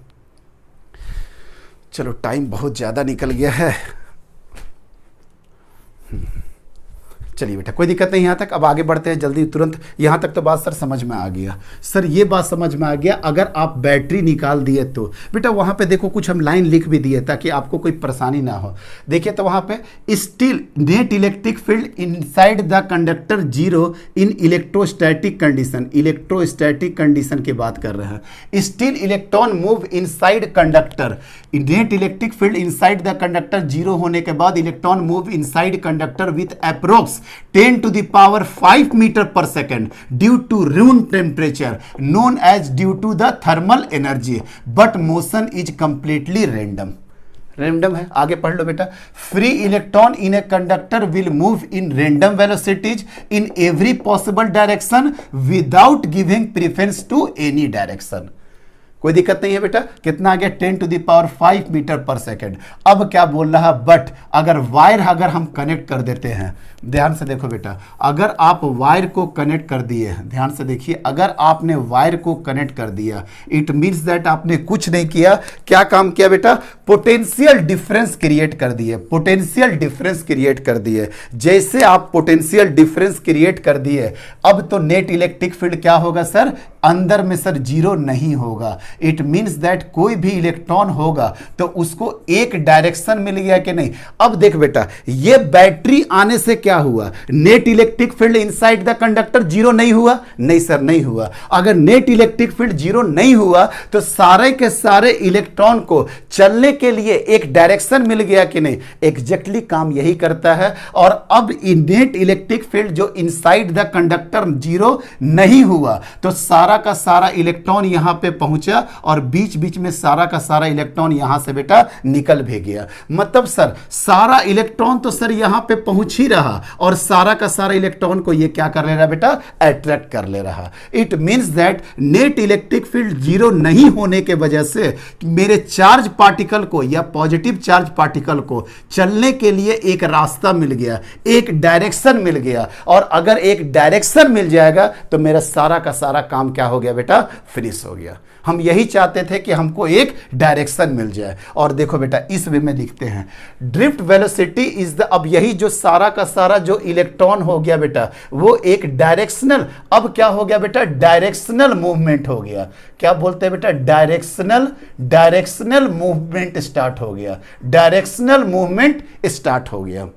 चलो टाइम बहुत ज़्यादा निकल गया है। चलिए बेटा कोई दिक्कत नहीं यहाँ तक। अब आगे बढ़ते हैं जल्दी तुरंत। यहाँ तक तो बात सर समझ में आ गया। सर ये बात समझ में आ गया, अगर आप बैटरी निकाल दिए तो बेटा वहाँ पे देखो कुछ हम लाइन लिख भी दिए ताकि आपको कोई परेशानी ना हो। देखिए तो वहाँ पे still net electric field inside the conductor zero in electrostatic condition. Electrostatic condition की बात कर रहे हैं। Still electron move inside conductor. Net electric field inside the conductor zero होने के बाद electron move inside conductor with approx 10 to the power 5 meter per second due to room temperature known as due to the thermal energy, but motion is completely random. Random है, आगे पढ़ लो बेटा। Free electron in a conductor will move in random velocities in every possible direction without giving preference to any direction. कोई दिक्कत नहीं है बेटा। कितना आ गया 10 टू द पावर 5 मीटर पर सेकेंड। अब क्या बोल रहा है, बट अगर वायर अगर हम कनेक्ट कर देते हैं, ध्यान से देखो बेटा, अगर आप वायर को कनेक्ट कर दिए, ध्यान से देखिए, अगर आपने वायर को कनेक्ट कर दिया इट मीन्स दैट आपने कुछ नहीं किया। क्या काम किया बेटा, पोटेंशियल डिफरेंस क्रिएट कर दिए। पोटेंशियल डिफरेंस क्रिएट कर दिए। जैसे आप पोटेंशियल डिफरेंस क्रिएट कर दिए, अब तो नेट इलेक्ट्रिक फील्ड क्या होगा सर, अंदर में सर जीरो नहीं होगा। इट मीन्स दैट कोई भी इलेक्ट्रॉन होगा तो उसको एक डायरेक्शन मिल गया कि नहीं। अब देख बेटा, ये बैटरी आने से क्या हुआ, net electric field inside the conductor zero नहीं हुआ? नहीं सर, नहीं हुआ। अगर नेट इलेक्ट्रिक फील्ड जीरो नहीं हुआ तो सारे के सारे इलेक्ट्रॉन को चलने के लिए एक डायरेक्शन मिल गया कि नहीं। एग्जैक्टली काम यही करता है। और अब नेट इलेक्ट्रिक फील्ड जो इनसाइड द कंडक्टर जीरो नहीं हुआ तो सारा का सारा इलेक्ट्रॉन यहां पे पहुंचा और बीच बीच में सारा का सारा इलेक्ट्रॉन यहां से बेटा निकल भी गया। मतलब सर सारा इलेक्ट्रॉन तो सर यहां पे पहुंच ही रहा और सारा का सारा इलेक्ट्रॉन को ये क्या कर ले रहा बेटा, अट्रैक्ट कर ले रहा। It means that net electric field zero नहीं होने के वजह से मेरे चार्ज पार्टिकल को या पॉजिटिव चार्ज पार्टिकल को चलने के लिए एक रास्ता मिल गया, एक डायरेक्शन मिल गया। और अगर एक डायरेक्शन मिल जाएगा तो मेरा सारा का सारा काम क्या हो गया बेटा, फिनिश हो गया। हम यही चाहते थे कि हमको एक डायरेक्शन मिल जाए। और देखो बेटा इस वे में लिखते हैं ड्रिफ्ट वेलोसिटी इज द, अब यही जो सारा का सारा जो इलेक्ट्रॉन हो गया बेटा वो एक डायरेक्शनल, अब क्या हो गया बेटा, डायरेक्शनल मूवमेंट हो गया। क्या बोलते हैं बेटा, डायरेक्शनल मूवमेंट स्टार्ट हो गया, डायरेक्शनल मूवमेंट स्टार्ट हो गया।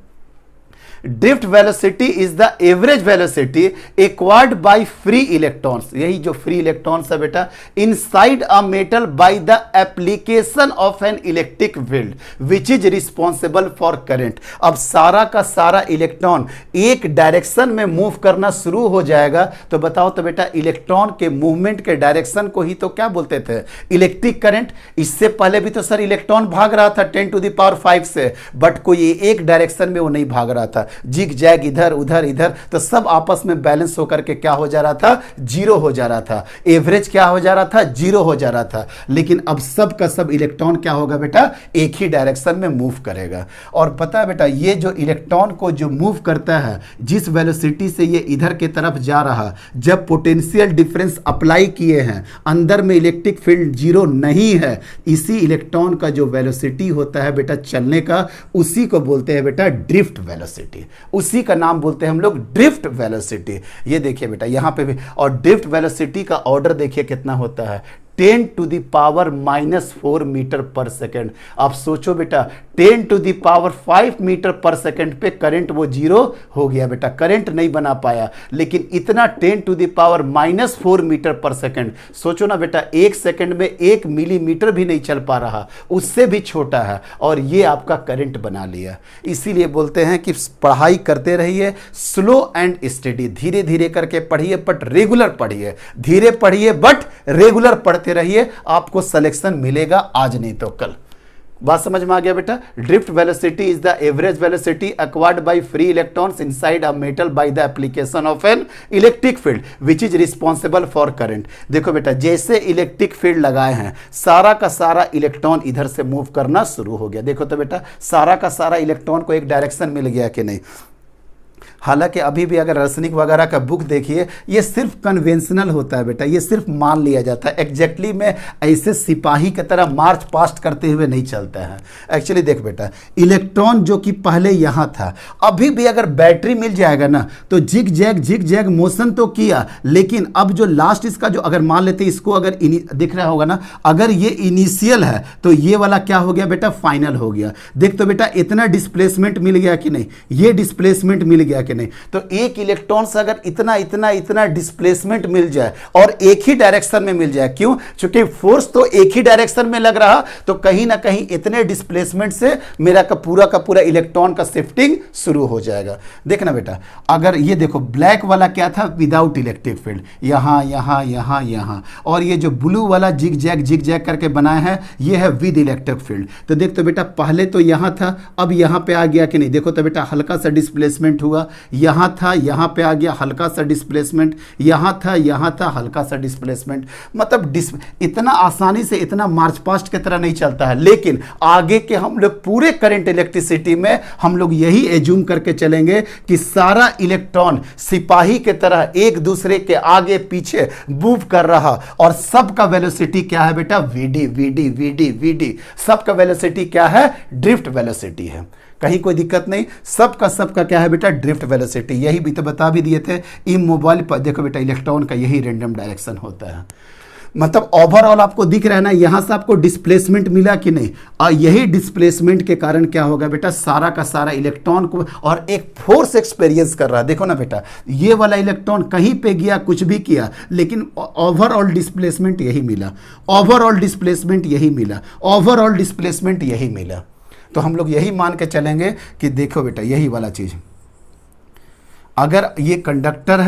Drift velocity is the average velocity acquired by free electrons, यही जो फ्री इलेक्ट्रॉन्स है बेटा, inside a metal by the application of an electric field which is responsible for current. अब सारा का सारा इलेक्ट्रॉन एक डायरेक्शन में मूव करना शुरू हो जाएगा, तो बताओ तो बेटा इलेक्ट्रॉन के मूवमेंट के डायरेक्शन को ही तो क्या बोलते थे, इलेक्ट्रिक करंट। इससे पहले भी तो सर इलेक्ट्रॉन भाग रहा था 10 टू द पावर 5 से, बट कोई एक डायरेक्शन में वो नहीं भाग रहा था, जिग जैग इधर उधर इधर, तो सब आपस में बैलेंस होकर के क्या हो जा रहा था, जीरो हो जा रहा था, एवरेज क्या हो जा रहा था, जीरो हो जा रहा था। लेकिन अब सब का सब इलेक्ट्रॉन क्या होगा बेटा, एक ही डायरेक्शन में मूव करेगा। और पता है बेटा ये जो इलेक्ट्रॉन को जो मूव करता है, जिस वेलोसिटी से ये इधर के तरफ जा रहा, जब पोटेंशियल डिफरेंस अप्लाई किए हैं, अंदर में इलेक्ट्रिक फील्ड जीरो नहीं है, इसी इलेक्ट्रॉन का जो वेलोसिटी होता है बेटा चलने का, उसी को बोलते हैं बेटा ड्रिफ्ट वेलोसिटी, उसी का नाम बोलते हैं हम लोग ड्रिफ्ट वेलोसिटी। ये देखिए बेटा यहां पे भी, और ड्रिफ्ट वेलोसिटी का ऑर्डर देखिए कितना होता है, 10 टू द पावर -4 मीटर पर सेकेंड। आप सोचो बेटा 10 टू द पावर 5 मीटर पर सेकेंड पे करंट वो जीरो हो गया बेटा, करंट नहीं बना पाया। लेकिन इतना 10 टू द पावर -4 मीटर पर सेकेंड, सोचो ना बेटा 1 सेकेंड में 1 मिलीमीटर भी नहीं चल पा रहा, उससे भी छोटा है, और ये आपका करंट बना लिया। इसीलिए बोलते हैं कि पढ़ाई करते रहिए, स्लो एंड स्टडी, धीरे धीरे करके पढ़िए बट रेगुलर पढ़िए, धीरे पढ़िए बट रेगुलर पढ़ते रहिए, आपको सिलेक्शन मिलेगा आज नहीं तो कल। बात समझ में आ गया बेटा। Drift velocity is the average velocity acquired by free electrons inside a metal by the application of an electric field which is responsible for current. देखो बेटा जैसे इलेक्ट्रिक फील्ड लगाए हैं, सारा का सारा इलेक्ट्रॉन इधर से मूव करना शुरू हो गया। देखो तो बेटा सारा का सारा इलेक्ट्रॉन को एक डायरेक्शन मिल गया कि नहीं। हालांकि अभी भी अगर रासायनिक वगैरह का बुक देखिए, ये सिर्फ कन्वेंशनल होता है बेटा, ये सिर्फ मान लिया जाता है, एग्जैक्टली में ऐसे सिपाही की तरह मार्च पास्ट करते हुए नहीं चलता है। एक्चुअली देख बेटा, इलेक्ट्रॉन जो कि पहले यहाँ था, अभी भी अगर बैटरी मिल जाएगा ना तो जिग जैग मोशन तो किया, लेकिन अब जो लास्ट इसका जो अगर मान लेते इसको, अगर दिख रहा होगा ना, अगर ये इनिशियल है तो ये वाला क्या हो गया बेटा, फाइनल हो गया। देख तो बेटा इतना डिस्प्लेसमेंट मिल गया कि नहीं, ये डिस्प्लेसमेंट मिल गया नहीं। तो एक इलेक्ट्रॉन से अगर इतना डिस्प्लेसमेंट मिल जाए और एक ही डायरेक्शन में मिल जाए, क्यों, क्योंकि फोर्स तो एक ही डायरेक्शन में लग रहा, तो कहीं ना कहीं इतने डिस्प्लेसमेंट से मेरा का पूरा इलेक्ट्रॉन का शिफ्टिंग शुरू हो जाएगा। देखना बेटा अगर ये देखो ब्लैक वाला क्या था, विदाउट इलेक्ट्रिक फील्ड, यहां, और ये जो ब्लू वाला जिग जैग करके बनाया है, ये है विद इलेक्ट्रिक फील्ड। तो देख तो बेटा पहले तो यहां था, अब यहां पे आ गया कि नहीं। देखो तो बेटा हल्का सा डिस्प्लेसमेंट हुआ, यहां था, यहां पे आ गया हल्का सा डिस्प्लेसमेंट, यहां था हल्का सा डिस्प्लेसमेंट। मतलब इतना आसानी से इतना मार्च पास्ट की तरह नहीं चलता है। लेकिन आगे के हम लोग पूरे करंट इलेक्ट्रिसिटी में हम लोग यही एज्यूम करके चलेंगे कि सारा इलेक्ट्रॉन सिपाही की तरह एक दूसरे के आगे पीछे मूव कर रहा, और सबका वेलोसिटी क्या है बेटा, वीडी। सबका वेलोसिटी क्या है, ड्रिफ्ट वेलोसिटी है। कहीं कोई दिक्कत नहीं, सबका क्या है बेटा, ड्रिफ्ट वेलोसिटी। यही भी तो बता भी दिए थे इमोबाइल पर। देखो बेटा इलेक्ट्रॉन का यही रैंडम डायरेक्शन होता है। मतलब ओवरऑल आपको दिख रहा है ना, यहां से आपको डिस्प्लेसमेंट मिला कि नहीं, और यही डिस्प्लेसमेंट के कारण क्या होगा बेटा, सारा का सारा इलेक्ट्रॉन को और एक फोर्स एक्सपीरियंस कर रहा है। देखो ना बेटा ये वाला इलेक्ट्रॉन कहीं पे गया, कुछ भी किया, लेकिन ओवरऑल डिस्प्लेसमेंट यही मिला, ओवरऑल डिस्प्लेसमेंट यही मिला। तो हम लोग यही मान के चलेंगे कि देखो बेटा यही वाला चीज, अगर ये कंडक्टर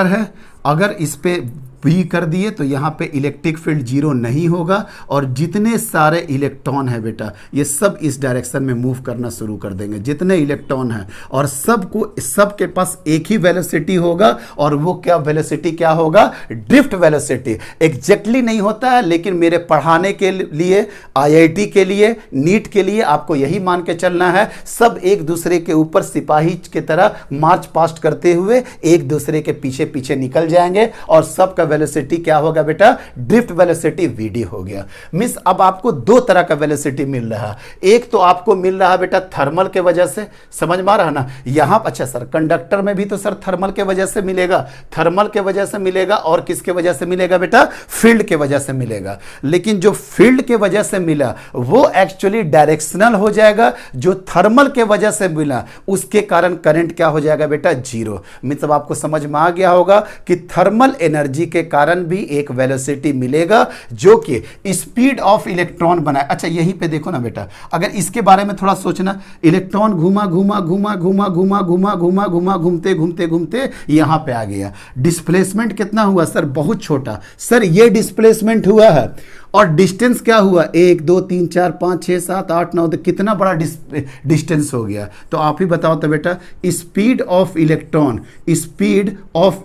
है, अगर इस पे भी कर दिए तो यहाँ पे इलेक्ट्रिक फील्ड जीरो नहीं होगा, और जितने सारे इलेक्ट्रॉन है बेटा ये सब इस डायरेक्शन में मूव करना शुरू कर देंगे, जितने इलेक्ट्रॉन हैं, और सबके पास एक ही वेलोसिटी होगा, और वो क्या वेलोसिटी क्या होगा, ड्रिफ्ट वेलोसिटी। एग्जैक्टली नहीं होता है, लेकिन मेरे पढ़ाने के लिए, IIT के लिए, नीट के लिए आपको यही मान के चलना है, सब एक दूसरे के ऊपर सिपाही की तरह मार्च पास्ट करते हुए एक दूसरे के पीछे निकल जाएंगे, और सबका वेलोसिटी क्या होगा बेटा, ड्रिफ्ट वेलोसिटी vd हो गया। मिस अब आपको दो तरह का वेलोसिटी मिल रहा है, एक तो आपको मिल रहा है बेटा थर्मल के वजह से, समझ में आ रहा है ना यहां। अच्छा सर कंडक्टर में भी तो सर थर्मल के वजह से मिलेगा, थर्मल के वजह से मिलेगा और किसके वजह से मिलेगा बेटा, फील्ड के वजह से मिलेगा। लेकिन जो फील्ड के वजह से मिला वो एक्चुअली डायरेक्शनल हो जाएगा, जो थर्मल के वजह से मिला उसके कारण करंट क्या हो जाएगा बेटा, जीरो। मतलब आपको समझ में आ गया होगा कि थर्मल एनर्जी के कारण भी एक वेलोसिटी मिलेगा जो कि स्पीड ऑफ इलेक्ट्रॉन बनाए। अच्छा यहीं पे देखो ना बेटा, अगर इसके बारे में थोड़ा सोचना, इलेक्ट्रॉन घूमा घूमा घूमा घूमा घूमा घूमा घूमा घूमा घूमते घूमते घूमते यहां पे आ गया, डिस्प्लेसमेंट कितना हुआ सर, बहुत छोटा। सर ये डिस्प्लेसमेंट हुआ है और डिस्टेंस क्या हुआ, 1 2 3 4 5 6 7 8 9, कितना बड़ा डिस्टेंस हो गया। तो आप ही बताओ तो बेटा, speed of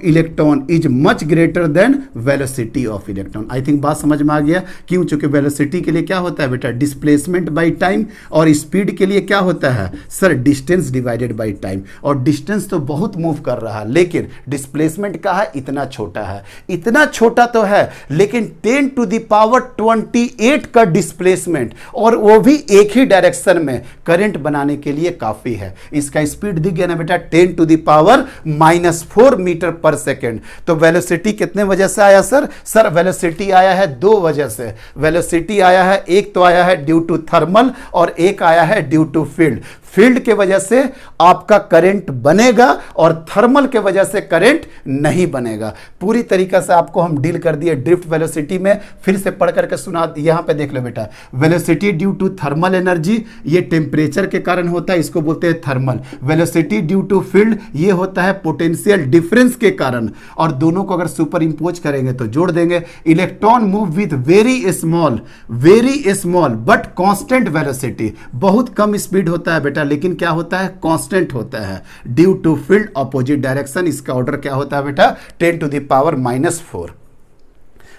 electron is much greater than velocity of electron. I think बात समझ में आ गया, क्यों, चूंकि वेलोसिटी के लिए क्या होता है बेटा, डिस्प्लेसमेंट बाई टाइम, और स्पीड के लिए क्या होता है sir, distance divided by time. और डिस्टेंस तो बहुत मूव कर रहा है लेकिन डिस्प्लेसमेंट का है इतना छोटा है, इतना छोटा तो है लेकिन 10 टू द पावर 28 का डिस्प्लेसमेंट, और वो भी एक ही डायरेक्शन में, करंट बनाने के लिए काफी है। इसका स्पीड दिख गया ना बेटा, 10 टू द पावर -4 मीटर पर सेकेंड। तो वेलोसिटी कितने वजह से आया सर, सर वेलोसिटी आया है दो वजह से। वेलोसिटी आया है, एक तो आया है ड्यू टू थर्मल और एक आया है ड्यू टू फील्ड। फील्ड के वजह से आपका करंट बनेगा और थर्मल के वजह से करंट नहीं बनेगा। पूरी तरीका से आपको हम डील कर दिए ड्रिफ्ट वेलोसिटी में। फिर से पढ़ करके सुना, यहां पे देख लो बेटा, velocity due to thermal energy, ये टेम्परेचर के कारण होता है, इसको बोलते हैं thermal. Velocity due to field, ये होता है पोटेंशियल डिफरेंस के कारण। और दोनों को अगर सुपर इंपोज करेंगे तो जोड़ देंगे। Electron move with very small but constant velocity, बहुत कम स्पीड होता है बेटा लेकिन क्या होता है, कांस्टेंट होता है, due to field opposite direction. इसका ऑर्डर क्या होता है बेटा, 10 to the power -4।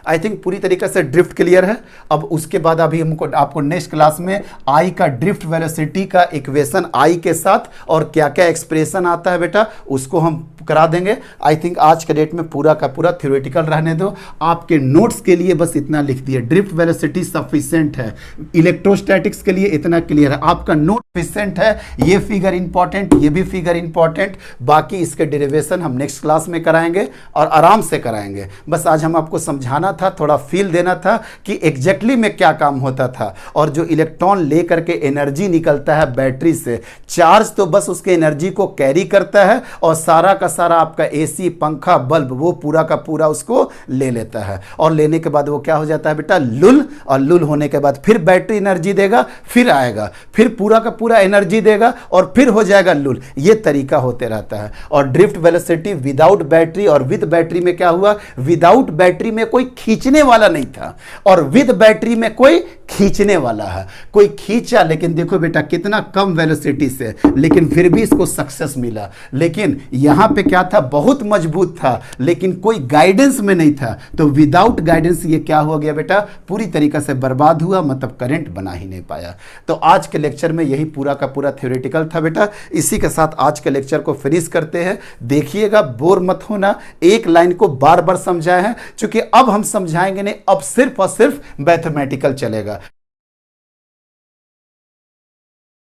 I think पूरी तरीके से ड्रिफ्ट क्लियर है। अब उसके बाद अभी हमको आपको नेक्स्ट क्लास में आई का ड्रिफ्ट वेलोसिटी का इक्वेशन आई के साथ और क्या क्या एक्सप्रेशन आता है बेटा उसको हम करा देंगे। आई थिंक आज के डेट में पूरा का पूरा थ्योरेटिकल रहने दो। आपके नोट्स के लिए बस इतना लिख दिए, ड्रिफ्ट वेलोसिटी सफिशिएंट है, इलेक्ट्रोस्टैटिक्स के लिए इतना क्लियर है। आपका नोट सफिशिएंट है, ये फिगर इंपॉर्टेंट, ये भी फिगर इंपॉर्टेंट, बाकी इसके डेरिवेशन हम नेक्स्ट क्लास में कराएंगे और आराम से कराएंगे। बस आज हम आपको समझाना था, थोड़ा फील देना था कि एग्जैक्टली में क्या काम होता था। और जो इलेक्ट्रॉन लेकर के एनर्जी निकलता है बैटरी से, चार्ज तो बस उसके एनर्जी को कैरी करता है और सारा का सारा आपका एसी पंखा बल्ब वो पूरा का पूरा उसको ले लेता है। और लेने के बाद वो क्या हो जाता है बेटा, लुल, और लुल होने के बाद फिर बैटरी एनर्जी देगा, फिर आएगा, फिर पूरा का पूरा एनर्जी देगा और फिर हो जाएगा लुल। ये तरीका होते रहता है। और ड्रिफ्ट वेलोसिटी विदाउट बैटरी और विद बैटरी में क्या हुआ, विदाउट बैटरी में कोई खींचने वाला नहीं था और विद बैटरी में कोई खींचने वाला है। कोई खींचा लेकिन देखो बेटा कितना कम वेलोसिटी से, लेकिन फिर भी इसको सक्सेस मिला। लेकिन यहां पे क्या था, बहुत मजबूत था लेकिन कोई गाइडेंस में नहीं था। तो विदाउट गाइडेंस ये क्या हो गया बेटा, पूरी तरीके से बर्बाद हुआ, मतलब करंट बना ही नहीं पाया। तो आज के लेक्चर में यही पूरा का पूरा थ्योरेटिकल था बेटा। इसी के साथ आज के लेक्चर को फिनिश करते हैं। देखिएगा, बोर मत होना, एक लाइन को बार बार समझाए हैं, क्योंकि अब हम समझाएंगे नहीं, अब सिर्फ और सिर्फ मैथमेटिकल चलेगा।